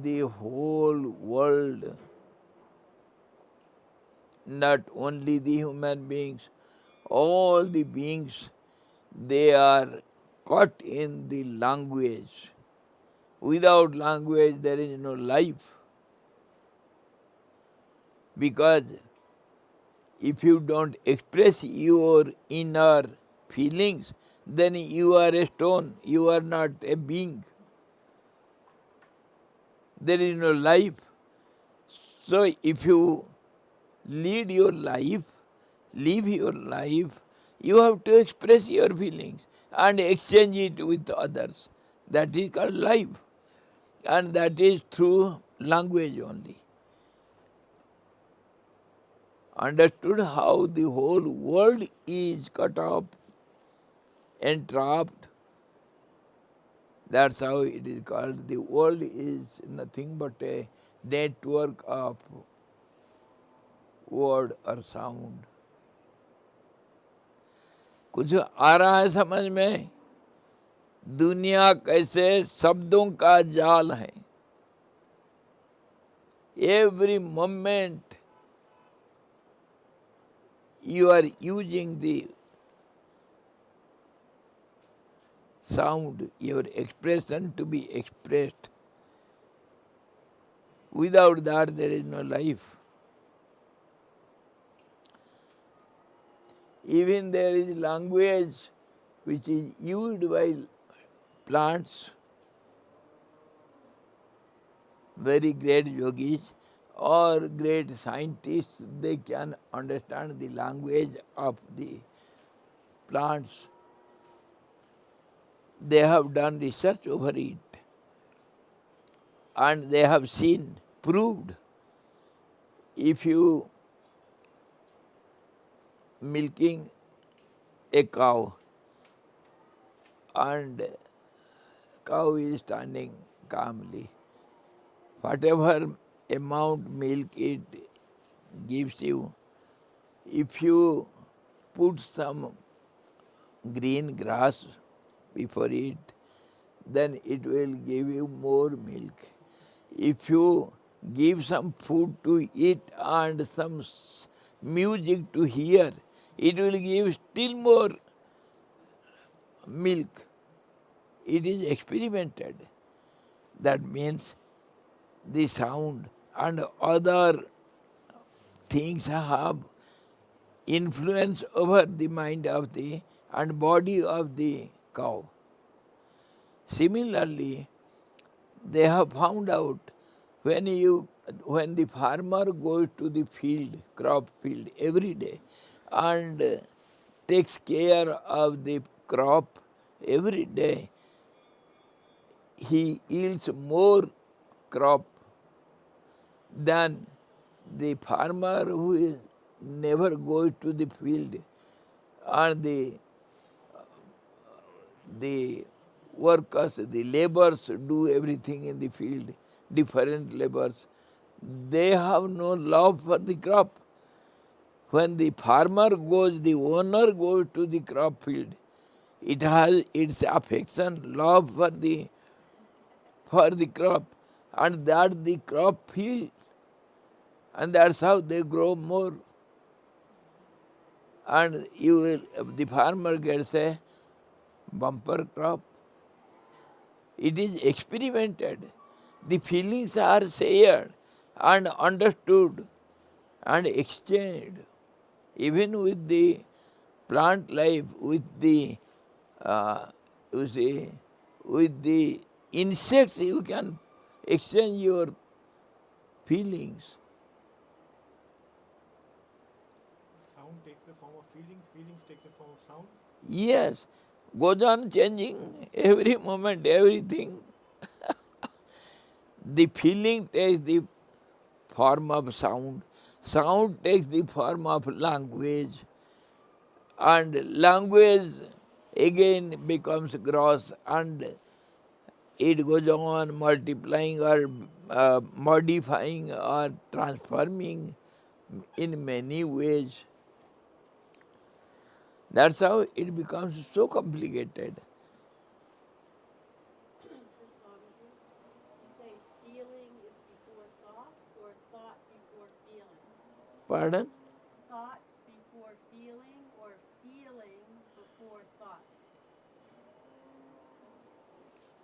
the whole world, not only the human beings, all the beings, they are caught in the language. Without language there is no life. Because if you don't express your inner feelings, then you are a stone, you are not a being. there is no life. So if you lead your life, live your life, you have to express your feelings and exchange it with others. That is called life. And that is through language only. Understood how the whole world is cut off, entrapped. That's how it is called. The world is nothing but a network of word or sound. कुछ आ रहा है समझ में? दुनिया कैसे शब्दों का जाल है. Every moment you are using the sound, your expression to be expressed. Without that there is no life. Even there is language which is used by plants, very great yogis or great scientists, they can understand the language of the plants. They have done research over it and they have seen, proved, if you milking a cow and cow is standing calmly, whatever amount milk it gives you, if you put some green grass before it, then it will give you more milk. If you give some food to eat and some music to hear, it will give still more milk. It is experimented. That means the sound and other things have influence over the mind of the and body of the cow. Similarly, they have found out when the farmer goes to the field, crop field every day and takes care of the crop every day, he yields more crop than the farmer who is never goes to the field and the workers, the laborers do everything in the field, different laborers. They have no love for the crop. When the farmer goes, the owner goes to the crop field, it has its affection, love for the crop, and that the crop feel, and that's how they grow more. And the farmer gets a bumper crop. It is experimented. The feelings are shared and understood and exchanged. Even with the plant life, with the with the insects, you can exchange your feelings. Sound takes the form of feelings, feelings take the form of sound. Yes, goes on changing every moment, everything. The feeling takes the form of sound, sound takes the form of language, and language again becomes gross and it goes on multiplying or modifying or transforming in many ways. That's how it becomes so complicated. So Swamiji, you say feeling is before thought or thought before feeling? Pardon? Thought before feeling or feeling before thought?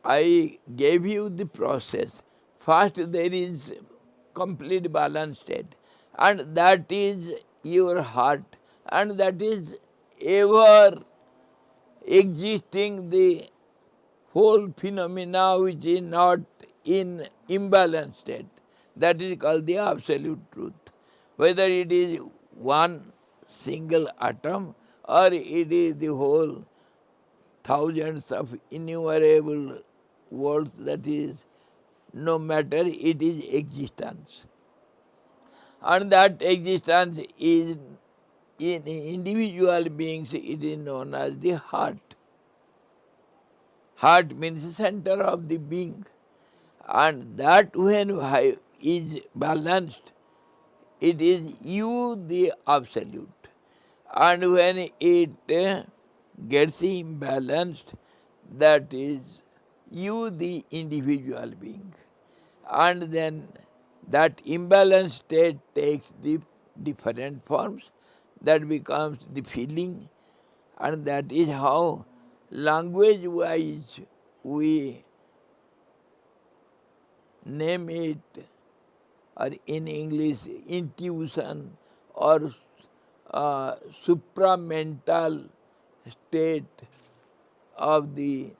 I gave you the process. First there is complete balance state, and that is your heart, and that is ever existing the whole phenomena which is not in imbalanced state. That is called the absolute truth. Whether it is one single atom or it is the whole thousands of innumerable worlds, that is, no matter, it is existence. And that existence is in individual beings, it is known as the heart. Heart means center of the being. And that when is balanced, it is you the absolute. And when it gets imbalanced, that is you the individual being. And then that imbalanced state takes the different forms, that becomes the feeling, and that is how language wise we name it, or in English intuition, or supramental state of the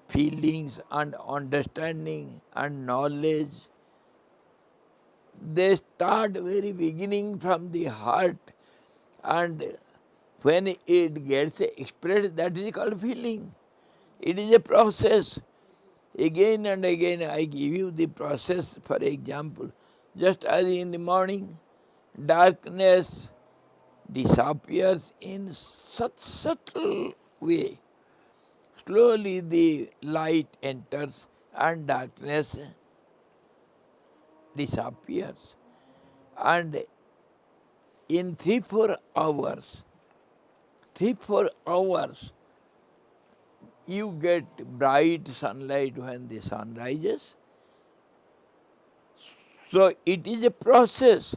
feelings and understanding and knowledge. They start very beginning from the heart, and when it gets expressed, that is called feeling. It is a process. Again and again I give you the process. For example, just as in the morning, darkness disappears in such subtle way. Slowly the light enters and darkness disappears. And in 3-4 hours, 3-4 hours, you get bright sunlight when the sun rises. So it is a process.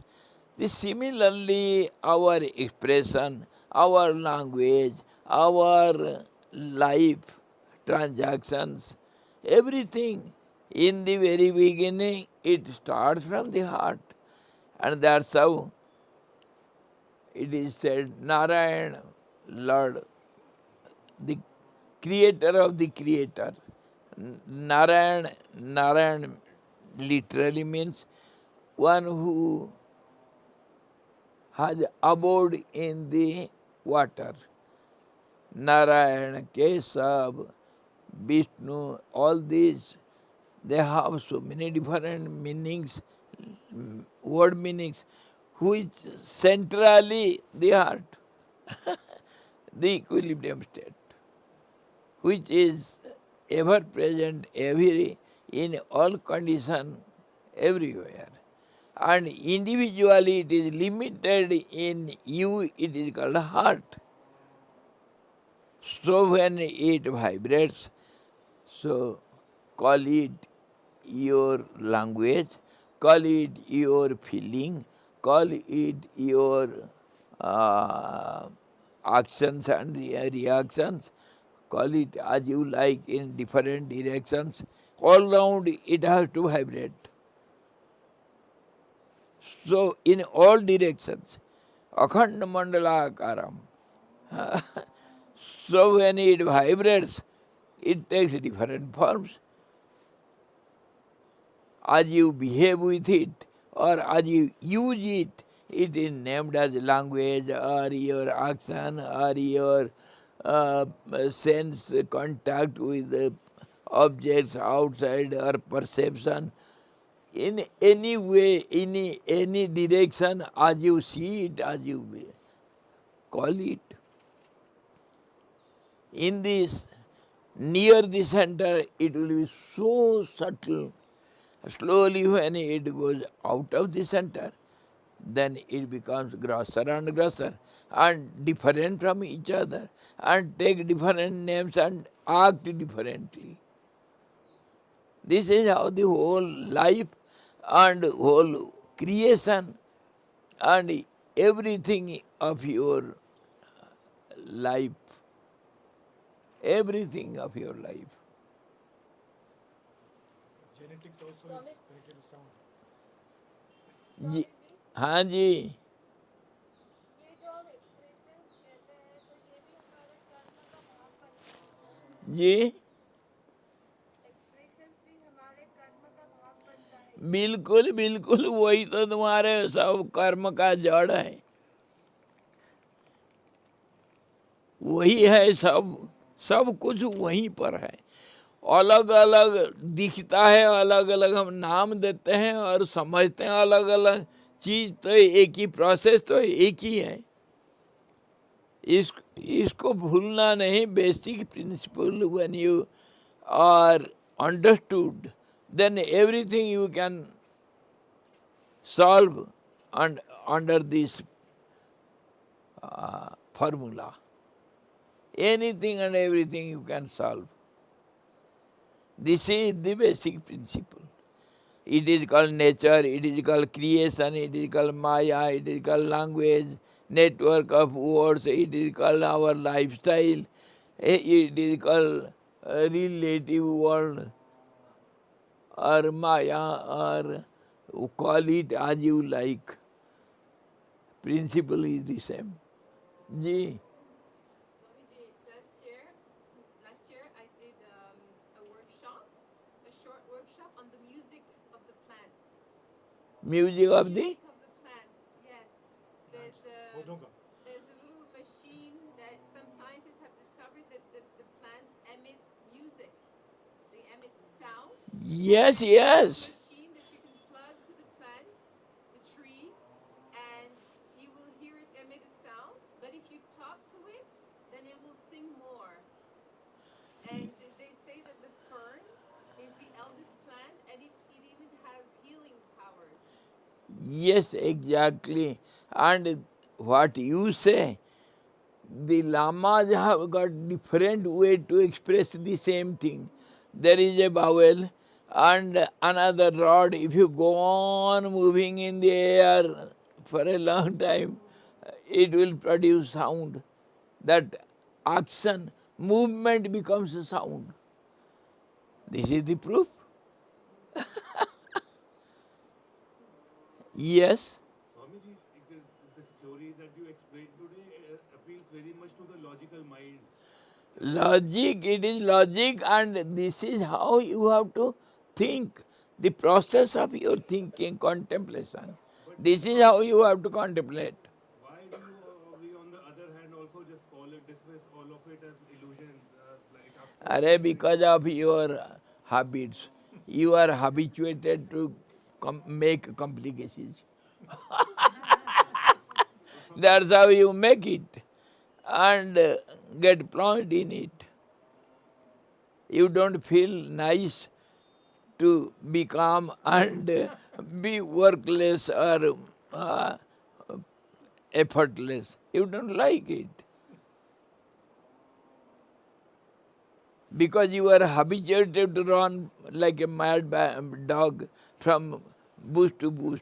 Similarly, our expression, our language, our life transactions, everything, in the very beginning, it starts from the heart. And that's how it is said, Narayana, Lord, the creator of the creator. Narayan literally means one who has abode in the water. Narayana, Keshav, Vishnu, all these, they have so many different meanings, word meanings, which centrally the heart, the equilibrium state, which is ever present in all conditions, everywhere. And individually it is limited in you, it is called heart. So when it vibrates, so call it your language, call it your feeling, call it your actions and reactions, call it as you like in different directions. All round it has to vibrate. So in all directions, akhanda mandalakaram. So when it vibrates, it takes different forms. As you behave with it, or as you use it, it is named as language, or your action, or your sense contact with the objects outside, or perception. In any way, in any direction, as you see it, as you call it. In this, near the center, it will be so subtle. Slowly when it goes out of the center, then it becomes grosser and grosser, and different from each other, and take different names and act differently. This is how the whole life and whole creation and everything of your life, everything of your life. Genetics also Swami, is connected to sound. जी, स्वामी जी, हाँ जी, ये जो हम expressions कहते हैं तो ये भी हमारे कर्म का भाग बनते हैं क्या? जी, एक्सप्रेशंस भी हमारे कर्म का बिल्कुल बिल्कुल वही तो तुम्हारे सब कर्म का जड़ है, वही है सब, सब कुछ वहीं पर है। अलग अलग दिखता है, अलग अलग हम नाम देते हैं और समझते हैं अलग अलग चीज, तो एक ही प्रोसेस तो एक ही है। इसको भूलना नहीं। Basic principle when you are understood, then everything you can solve under this formula. Anything and everything you can solve. This is the basic principle. It is called nature, it is called creation, it is called Maya, it is called language, network of words, it is called our lifestyle, it is called relative world or Maya, or call it as you like. Principle is the same. Ji. Swamiji, last year I did a workshop, a short workshop on the music of the plants. Music of the? Music of the plants, yes. Hodonga. There's a little machine that some scientists have discovered that the plants emit music. They emit sound. Yes, There's yes. a machine that you can plug to the plant, the tree, and you will hear it emit a sound. But if you talk to it, then it will sing more. And they say that the fern is the eldest plant, and it even has healing powers. Yes, exactly. And what you say, the lamas have got different way to express the same thing. There is a vowel and another rod. If you go on moving in the air for a long time, it will produce sound. That action, movement becomes a sound. This is the proof. Yes. Swamiji, this theory that you explained today appeals very much to the logical mind. Logic, it is logic, and this is how you have to think. The process of your thinking, contemplation. This is how you have to contemplate. Why do we, on the other hand, also just dismiss all of it as illusions? Like after Because of your habits. You are habituated to make complications. That's how you make it and get plunged in it. You don't feel nice to be calm and be workless or effortless. You don't like it. Because you are habituated to run like a mad dog from bush to bush.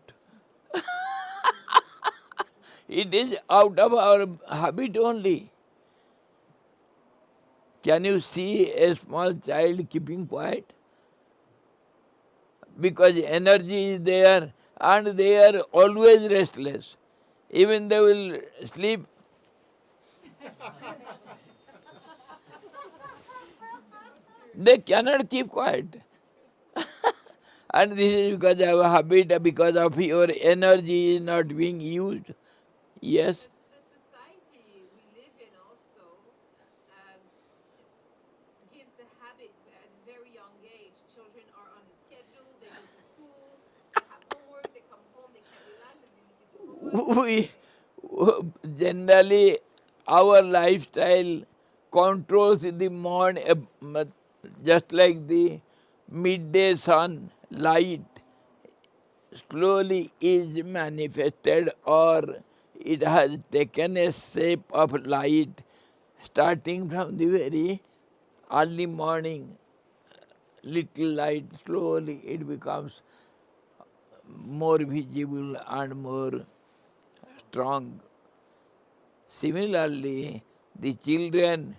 It is out of our habit only. Can you see a small child keeping quiet? Because energy is there and they are always restless. Even they will sleep. They cannot keep quiet. And this is because of a habit, because of your energy is not being used. Yes. The society we live in also gives the habit at a very young age. Children are on a schedule, they go to school, they have homework, they come home, they can't relax, they need to do homework. We generally, our lifestyle controls the morning, just like the midday sun light slowly is manifested, or it has taken a shape of light starting from the very early morning. Little light, slowly it becomes more visible and more strong. Similarly, the children,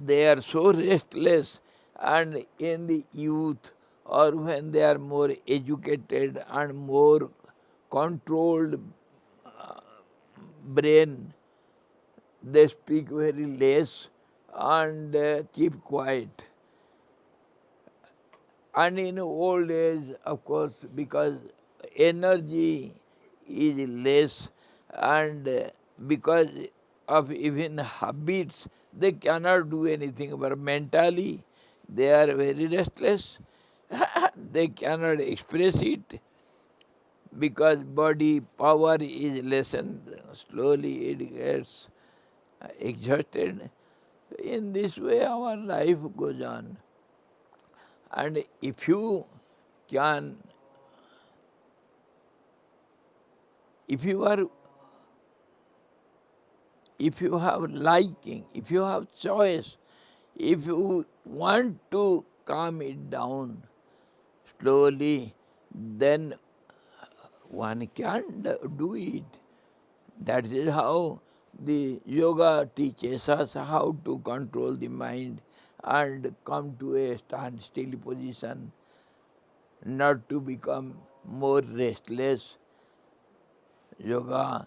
they are so restless, and in the youth or when they are more educated and more controlled brain, they speak very less and keep quiet. And in old age, of course, because energy is less, and because of even habits, they cannot do anything, but mentally they are very restless. They cannot express it because body power is lessened. Slowly it gets exhausted. In this way our life goes on. And if you can, if you are, if you have liking, if you have choice, if you want to calm it down slowly, then one can do it. That is how the yoga teaches us how to control the mind and come to a standstill position, not to become more restless. Yoga,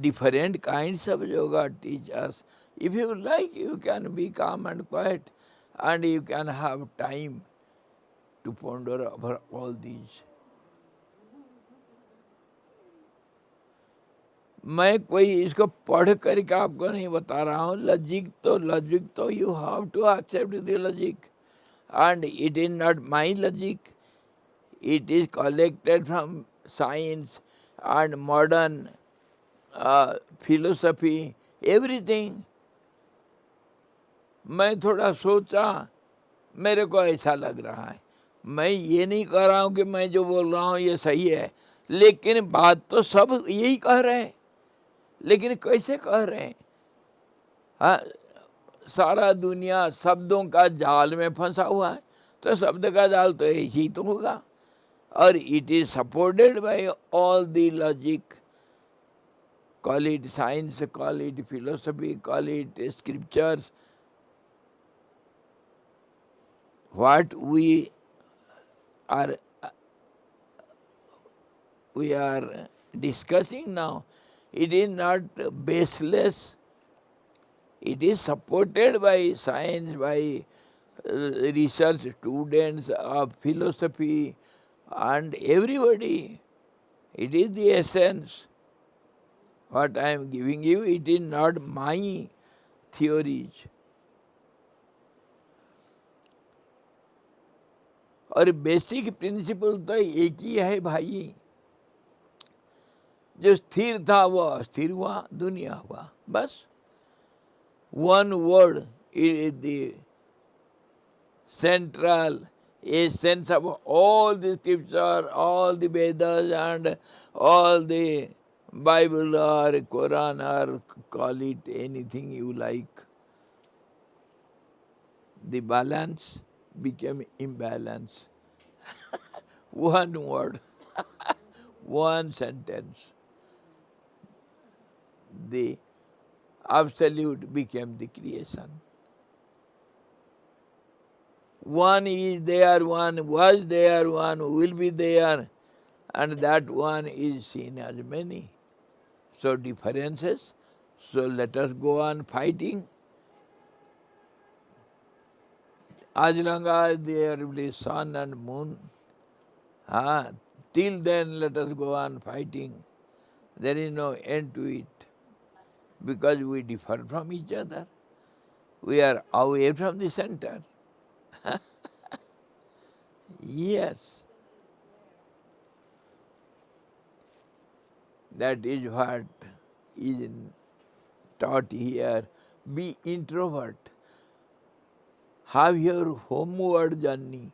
different kinds of yoga teach us. If you like, you can be calm and quiet, and you can have time to ponder over all these. मैं कोई इसको पढ़ करके आपको नहीं बता रहा हूँ. लॉजिक तो you have to accept the logic, and it is not my logic. It is collected from science and modern philosophy, everything. मैं थोड़ा सोचा, मेरे को ऐसा लग रहा है. मैं ये नहीं कह रहा हूँ कि मैं जो बोल रहा हूँ ये सही है, लेकिन बात तो सब यही कह रहे हैं. लेकिन कैसे कह रहे हैं? हाँ, सारा दुनिया शब्दों का जाल में फंसा हुआ है, तो शब्द का जाल तो ऐसे ही तो होगा. और it is supported by all the logic. Call it science, call it philosophy, call it scriptures. What we are discussing now, it is not baseless. It is supported by science, by research students of philosophy and everybody. It is the essence. What I am giving you, it is not my theories. और basic principle तो एक ही है भाई. जो स्थिर था वो अस्थिर हुआ, दुनिया हुआ, बस. One word is the central essence of all the scripture, all the Vedas and all the Bible or Quran, or call it anything you like. The balance became imbalance. One word, one sentence. The absolute became the creation. One is there, one was there, one will be there, and that one is seen as many. So differences. So let us go on fighting. As long as there will be sun and moon, till then let us go on fighting. There is no end to it, because we differ from each other. We are away from the center. Yes. That is what is taught here. Be introvert. Have your homeward journey.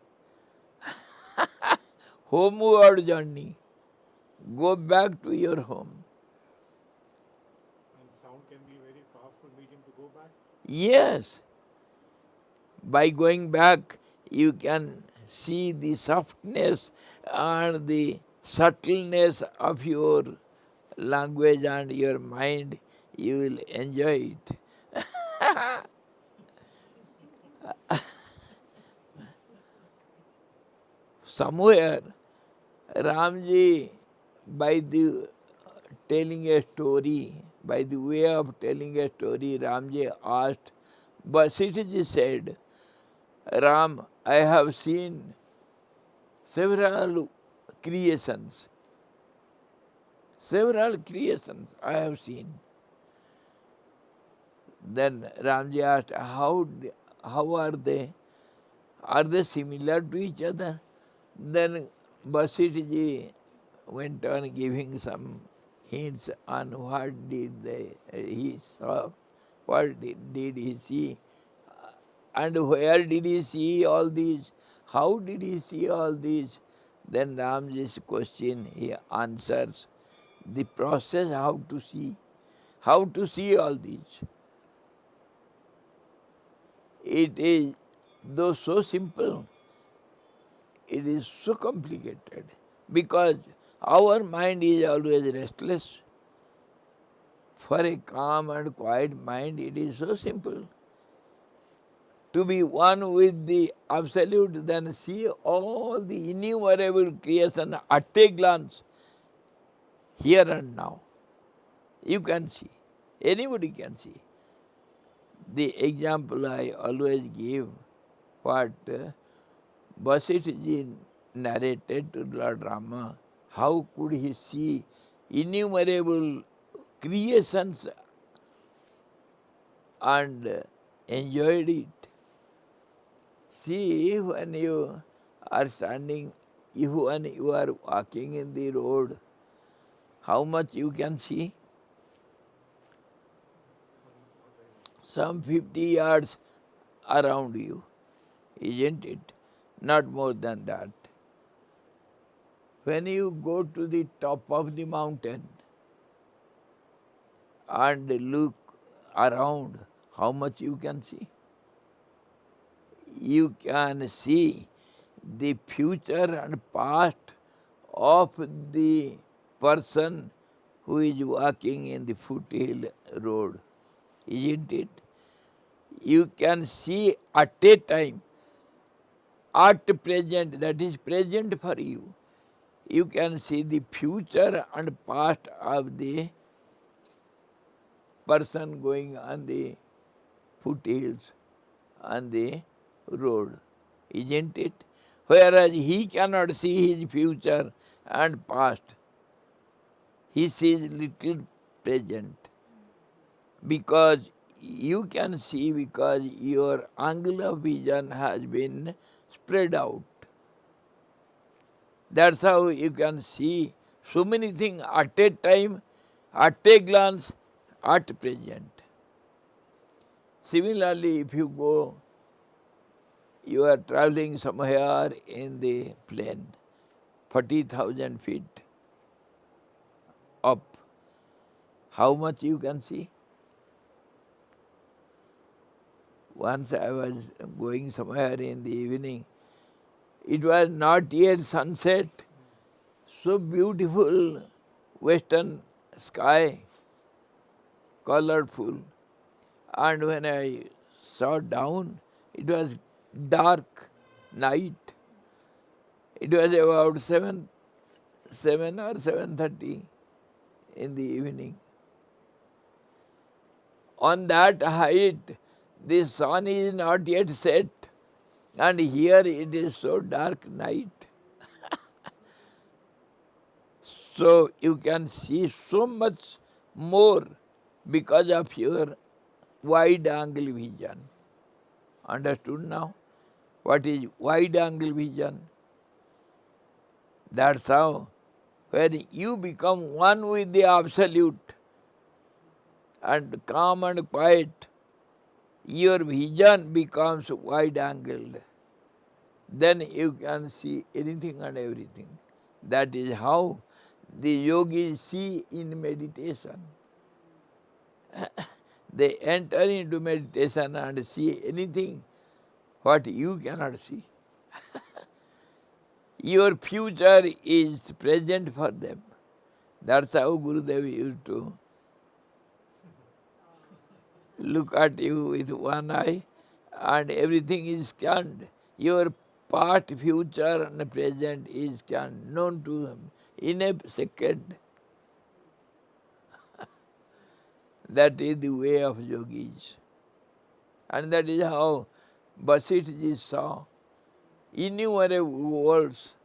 Homeward journey. Go back to your home. And sound can be a very powerful medium to go back. Yes. By going back, you can see the softness and the subtleness of your language and your mind. You will enjoy it. Somewhere, Ramji, by the telling a story, by the way of telling a story, Ramji asked, Vasistha ji said, Ram, I have seen several creations. Several creations I have seen. Then Ramji asked, how are they? Are they similar to each other? Then Vasistha ji went on giving some hints on what he saw, what did he see, and where did he see all these, how did he see all these. Then Ramji's question he answers, the process how to see all these. It is, though so simple, it is so complicated because our mind is always restless. For a calm and quiet mind, it is so simple. To be one with the Absolute, then see all the innumerable creation at a glance, here and now. You can see. Anybody can see. The example I always give, what Vasistha ji narrated to Lord Rama, how could he see innumerable creations and enjoyed it. See, when you are standing, when you are walking in the road, how much you can see? Some 50 yards around you, isn't it? Not more than that. When you go to the top of the mountain and look around, how much you can see? You can see the future and past of the person who is walking in the foothill road, isn't it? You can see at a time, at present, that is present for you. You can see the future and past of the person going on the foothills, on the road, isn't it? Whereas he cannot see his future and past. He sees little present. Because you can see, because your angle of vision has been spread out. That's how you can see so many things at a time, at a glance, at present. Similarly, if you go, you are traveling somewhere in the plane, 40,000 feet up, how much you can see? Once I was going somewhere in the evening, it was not yet sunset, so beautiful western sky, colorful. And when I saw down, it was dark night. It was about 7 or 7:30 in the evening. On that height, the sun is not yet set, and here it is so dark night. So you can see so much more because of your wide angle vision. Understood now? What is wide angle vision? That's how, when you become one with the Absolute and calm and quiet, your vision becomes wide angled. Then you can see anything and everything. That is how the yogis see in meditation. They enter into meditation and see anything what you cannot see. Your future is present for them. That's how Gurudev used to look at you with one eye and everything is scanned. Your past, future and present is scanned, known to him in a second. That is the way of yogis. And that is how Vasistha ji saw innumerable worlds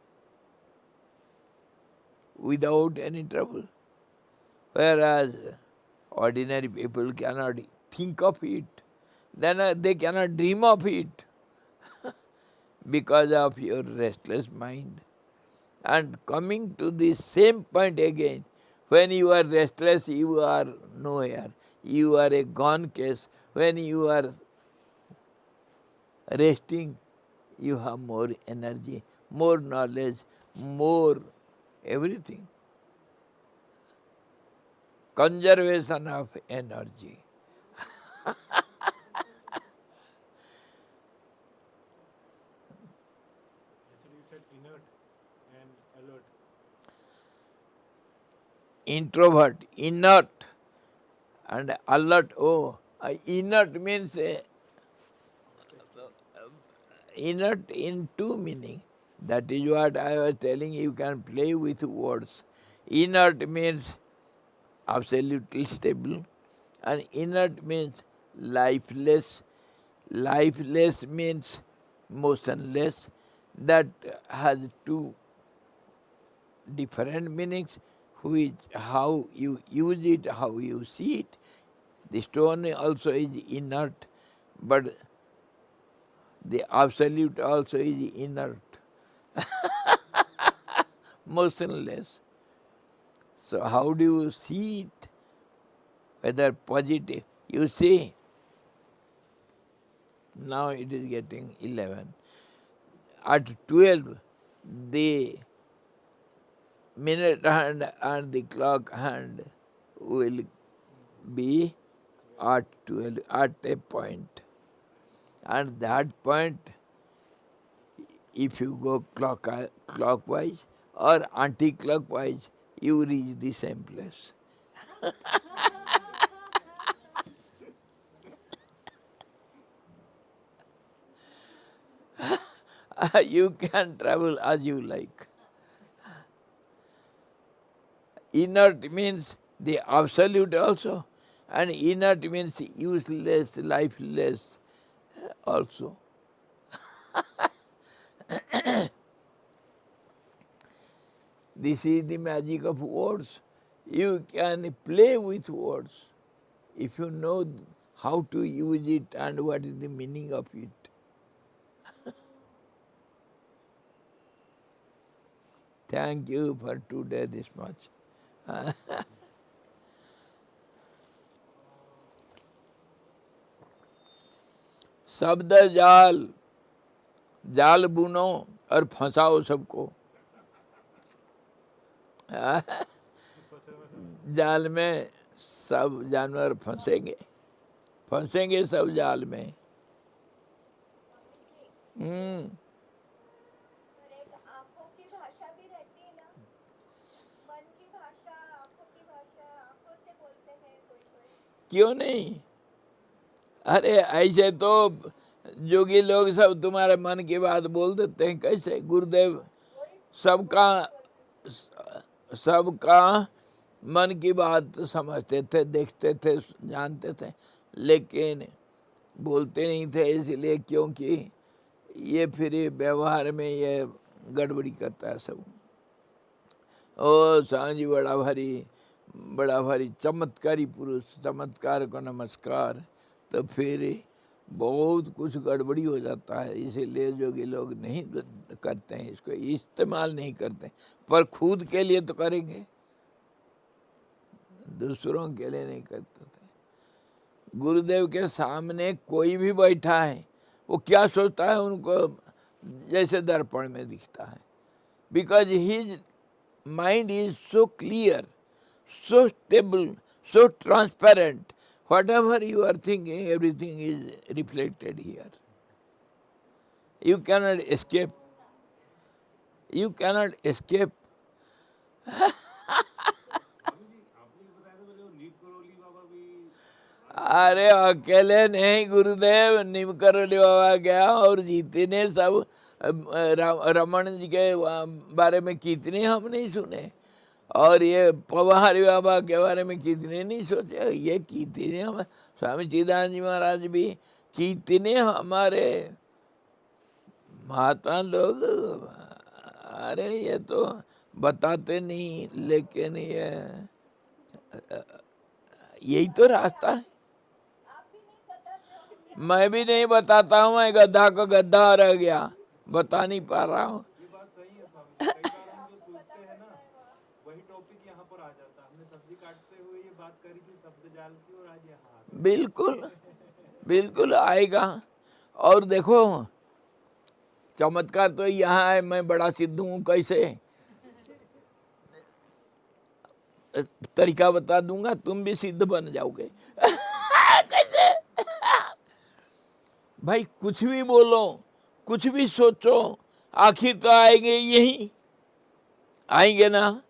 without any trouble. Whereas ordinary people cannot think of it, then they cannot dream of it because of your restless mind. And coming to the same point again, when you are restless, you are nowhere. You are a gone case. When you are resting, you have more energy, more knowledge, more everything. Conservation of energy. Yesterday you said inert and alert. Introvert, inert, and alert. Oh, inert means inert in two meaning. That is what I was telling you can play with words. Inert means absolutely stable, and inert means lifeless. Lifeless means motionless. That has two different meanings, which how you use it, how you see it. The stone also is inert, but the absolute also is inert, motionless. So how do you see it? Whether positive. You see, now it is getting 11. At 12, the minute hand and the clock hand will be at 12, at a point. And that point, if you go clockwise or anti-clockwise, you reach the same place. You can travel as you like. Inert means the absolute also, and inert means useless, lifeless also. This is the magic of words. You can play with words if you know how to use it and what is the meaning of it. Thank you for today this much. शब्द जाल, जाल बुनो और फंसाओ सबको। जाल में सब जानवर फंसेंगे, फंसेंगे सब जाल में। और एक आंखों की भाषा भी रहती है ना, मन की भाषा, आंखों की भाषा, आंखों से बोलते हैं कोई कोई। क्यों नहीं? अरे ऐसे तो जोगी लोग सब तुम्हारे मन की बात बोल देते हैं। कैसे? गुरुदेव सबका सबका मन की बात समझते थे, देखते थे, जानते थे, लेकिन बोलते नहीं थे। इसलिए क्योंकि ये फिर व्यवहार में ये गड़बड़ी करता है सब। ओ स्वामी जी बड़ा भारी चमत्कारी पुरुष, चमत्कार को नमस्कार। तो फिर बहुत कुछ गड़बड़ी हो जाता है। इसीलिए जोगी लोग नहीं करते हैं, इसको इस्तेमाल नहीं करते, पर खुद के लिए तो करेंगे, दूसरों के लिए नहीं करते थे। गुरुदेव के सामने कोई भी बैठा है, वो क्या सोचता है उनको जैसे दर्पण में दिखता है। Because his mind is so clear, so stable, so transparent. Whatever you are thinking, everything is reflected here. You cannot escape. You cannot escape. अरे अकेले नहीं, गुरुदेव नीम करोली बाबा गया और जितने सब रमन जी के बारे में कितने हम नहीं सुने, और ये पवाहारी बाबा के बारे में कितने नहीं सोचे। ये कितने हम स्वामी चिदानंद जी महाराज भी, कितने हमारे महात्मा लोग। अरे ये तो बताते नहीं, लेकिन ये यही तो रास्ता है। मैं भी नहीं बताता हूँ, मैं गधा का गधा रह गया, बता नहीं पा रहा हूँ। ये बात सही है स्वामी जी, कई बार हम जो सोचते हैं ना वही टॉपिक यहाँ पर आ जाता है। हमने सब्जी काटते हुए ये बात करी थी शब्द जाल की, और आज यहाँ आ गए। बिल्कुल बिल्कुल आएगा। और देखो चमत्कार तो यहाँ है, मैं बड़ा सिद्ध हूँ कैसे, तरीका बता दूंगा, तुम भी सिद्ध बन जाओगे। कैसे? भाई कुछ भी बोलो, कुछ भी सोचो, आखिर तो आएंगे यही, आएंगे ना।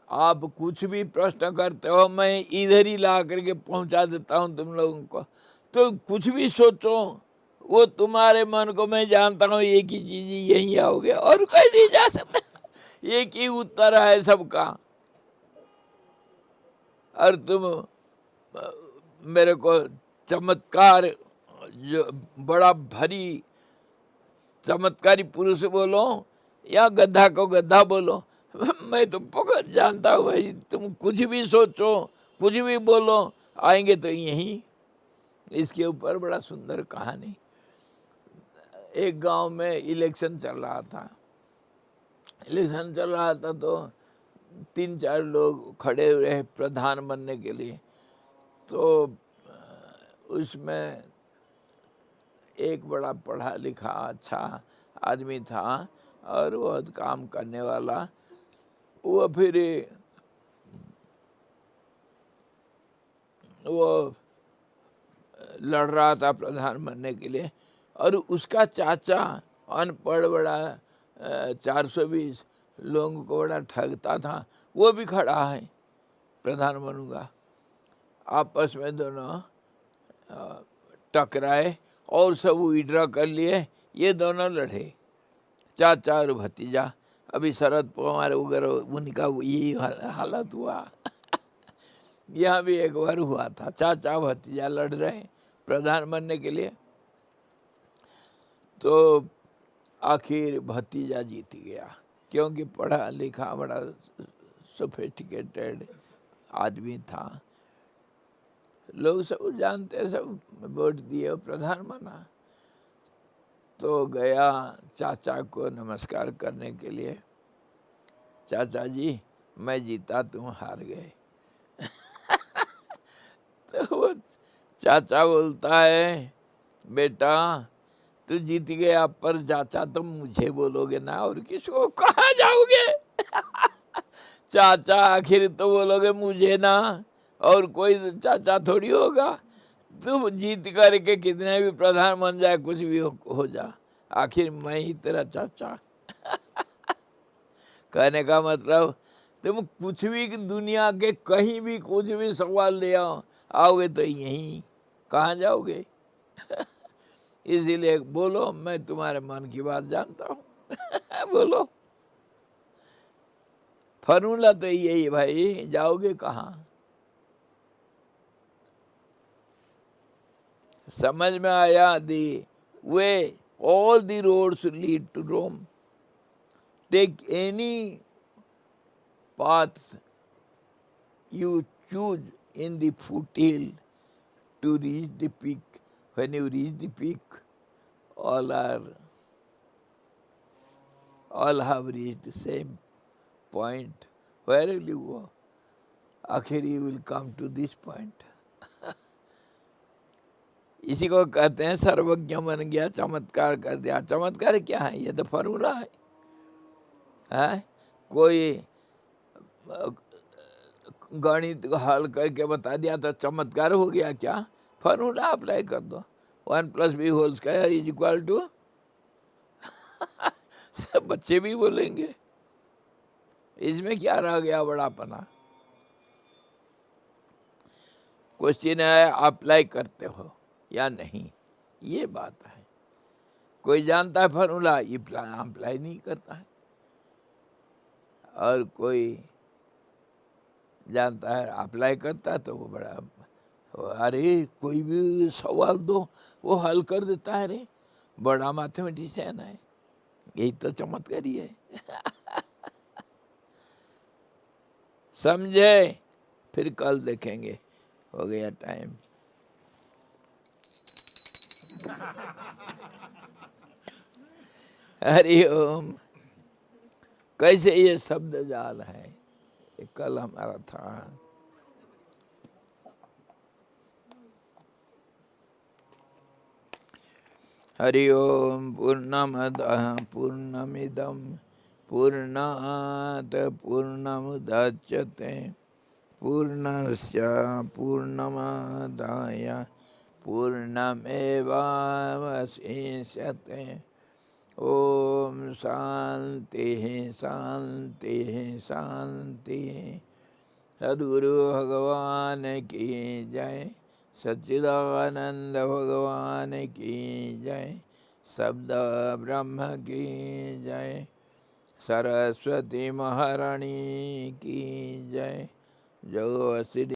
आप कुछ भी प्रश्न करते हो, मैं इधर ही ला करके पहुंचा देता हूं तुम लोगों को। तो कुछ भी सोचो, वो तुम्हारे मन को मैं जानता हूँ, एक ही चीज यही आओगे, और कोई नहीं जा सकता। एक ही उत्तर है सबका। और तुम मेरे को चमत्कार, जो बड़ा भारी चमत्कारी पुरुष बोलो या गधा को गधा बोलो, मैं तो पकड़ जानता हूँ भाई, तुम कुछ भी सोचो, कुछ भी बोलो, आएंगे तो यही। इसके ऊपर बड़ा सुंदर कहानी। एक गांव में इलेक्शन चल रहा था, इलेक्शन चल रहा था तो 3-4 लोग खड़े रहे प्रधान बनने के लिए। तो उसमें एक बड़ा पढ़ा लिखा अच्छा आदमी था और बहुत काम करने वाला। वो फिर वो लड़ रहा था प्रधान बनने के लिए, और उसका चाचा अनपढ़ बड़ा 420 लोगों को बड़ा ठगता था, वो भी खड़ा है प्रधान बनूंगा। आपस में दोनों टकराए और सब विड्रॉ कर लिए, ये दोनों लड़े, चाचा और भतीजा। अभी शरद पवार वगैरह उनका यही हालत हुआ। यहाँ भी एक बार हुआ था, चाचा भतीजा लड़ रहे प्रधान बनने के लिए। तो आखिर भतीजा जीत गया, क्योंकि पढ़ा लिखा बड़ा सोफिस्टिकेटेड आदमी था, लोग सब जानते, सब वोट दिए, प्रधान बना। तो गया चाचा को नमस्कार करने के लिए, चाचा जी मैं जीता, तुम हार गए। तो वो चाचा बोलता है, बेटा तू जीत गया, पर चाचा तुम मुझे बोलोगे ना, और किसको कहाँ जाओगे? चाचा आखिर तो बोलोगे मुझे ना, और कोई चाचा थोड़ी होगा। तुम जीत करके कितने भी प्रधान बन जाए, कुछ भी हो जा, आखिर मैं ही तेरा चाचा। कहने का मतलब तुम कुछ भी दुनिया के कहीं भी कुछ भी सवाल ले आओगे तो यहीं, कहाँ जाओगे? इसीलिए बोलो, मैं तुम्हारे मन की बात जानता हूँ। बोलो, फॉर्मूला तो यही भाई, जाओगे कहाँ? समझ में आया? दी वे all the roads lead to Rome. Take any path you choose in the foothill to reach the peak. When you reach the peak, all have reached the same point. Where will you go? आखिर you will come to this point. इसी को कहते हैं सर्वज्ञ बन गया, चमत्कार कर दिया। चमत्कार क्या है? ये तो फॉर्मूला है? कोई गणित हल करके बता दिया तो चमत्कार हो गया क्या? फॉर्मूला अप्लाई कर दो, 1+b² = सब बच्चे भी बोलेंगे, इसमें क्या रह गया बड़ापना? क्वेश्चन है अप्लाई करते हो या नहीं, ये बात है। कोई जानता है फॉर्मूला, अप्लाई नहीं करता है, और कोई जानता है अप्लाई करता है तो वो बड़ा, अरे कोई भी सवाल दो वो हल कर देता है, रे बड़ा मैथमेटिशियन है। यही तो चमत्कारी है। समझे? फिर कल देखेंगे। हो गया टाइम। हरि ओम। कैसे ये शब्द जाल है, ये कल हमारा था। हरि ओम। पूर्णमदः पूर्णमिदं पूर्णात् पूर्णमुदच्यते पूर्णस्य पूर्णमादाय पूर्णमेवावशिष्यते। ओम शांति शांति शांति। सद्गुरु भगवान की जय। सच्चिदानंद भगवान की जय। शब्द ब्रह्म की जय। सरस्वती महारानी की जय। जो श्री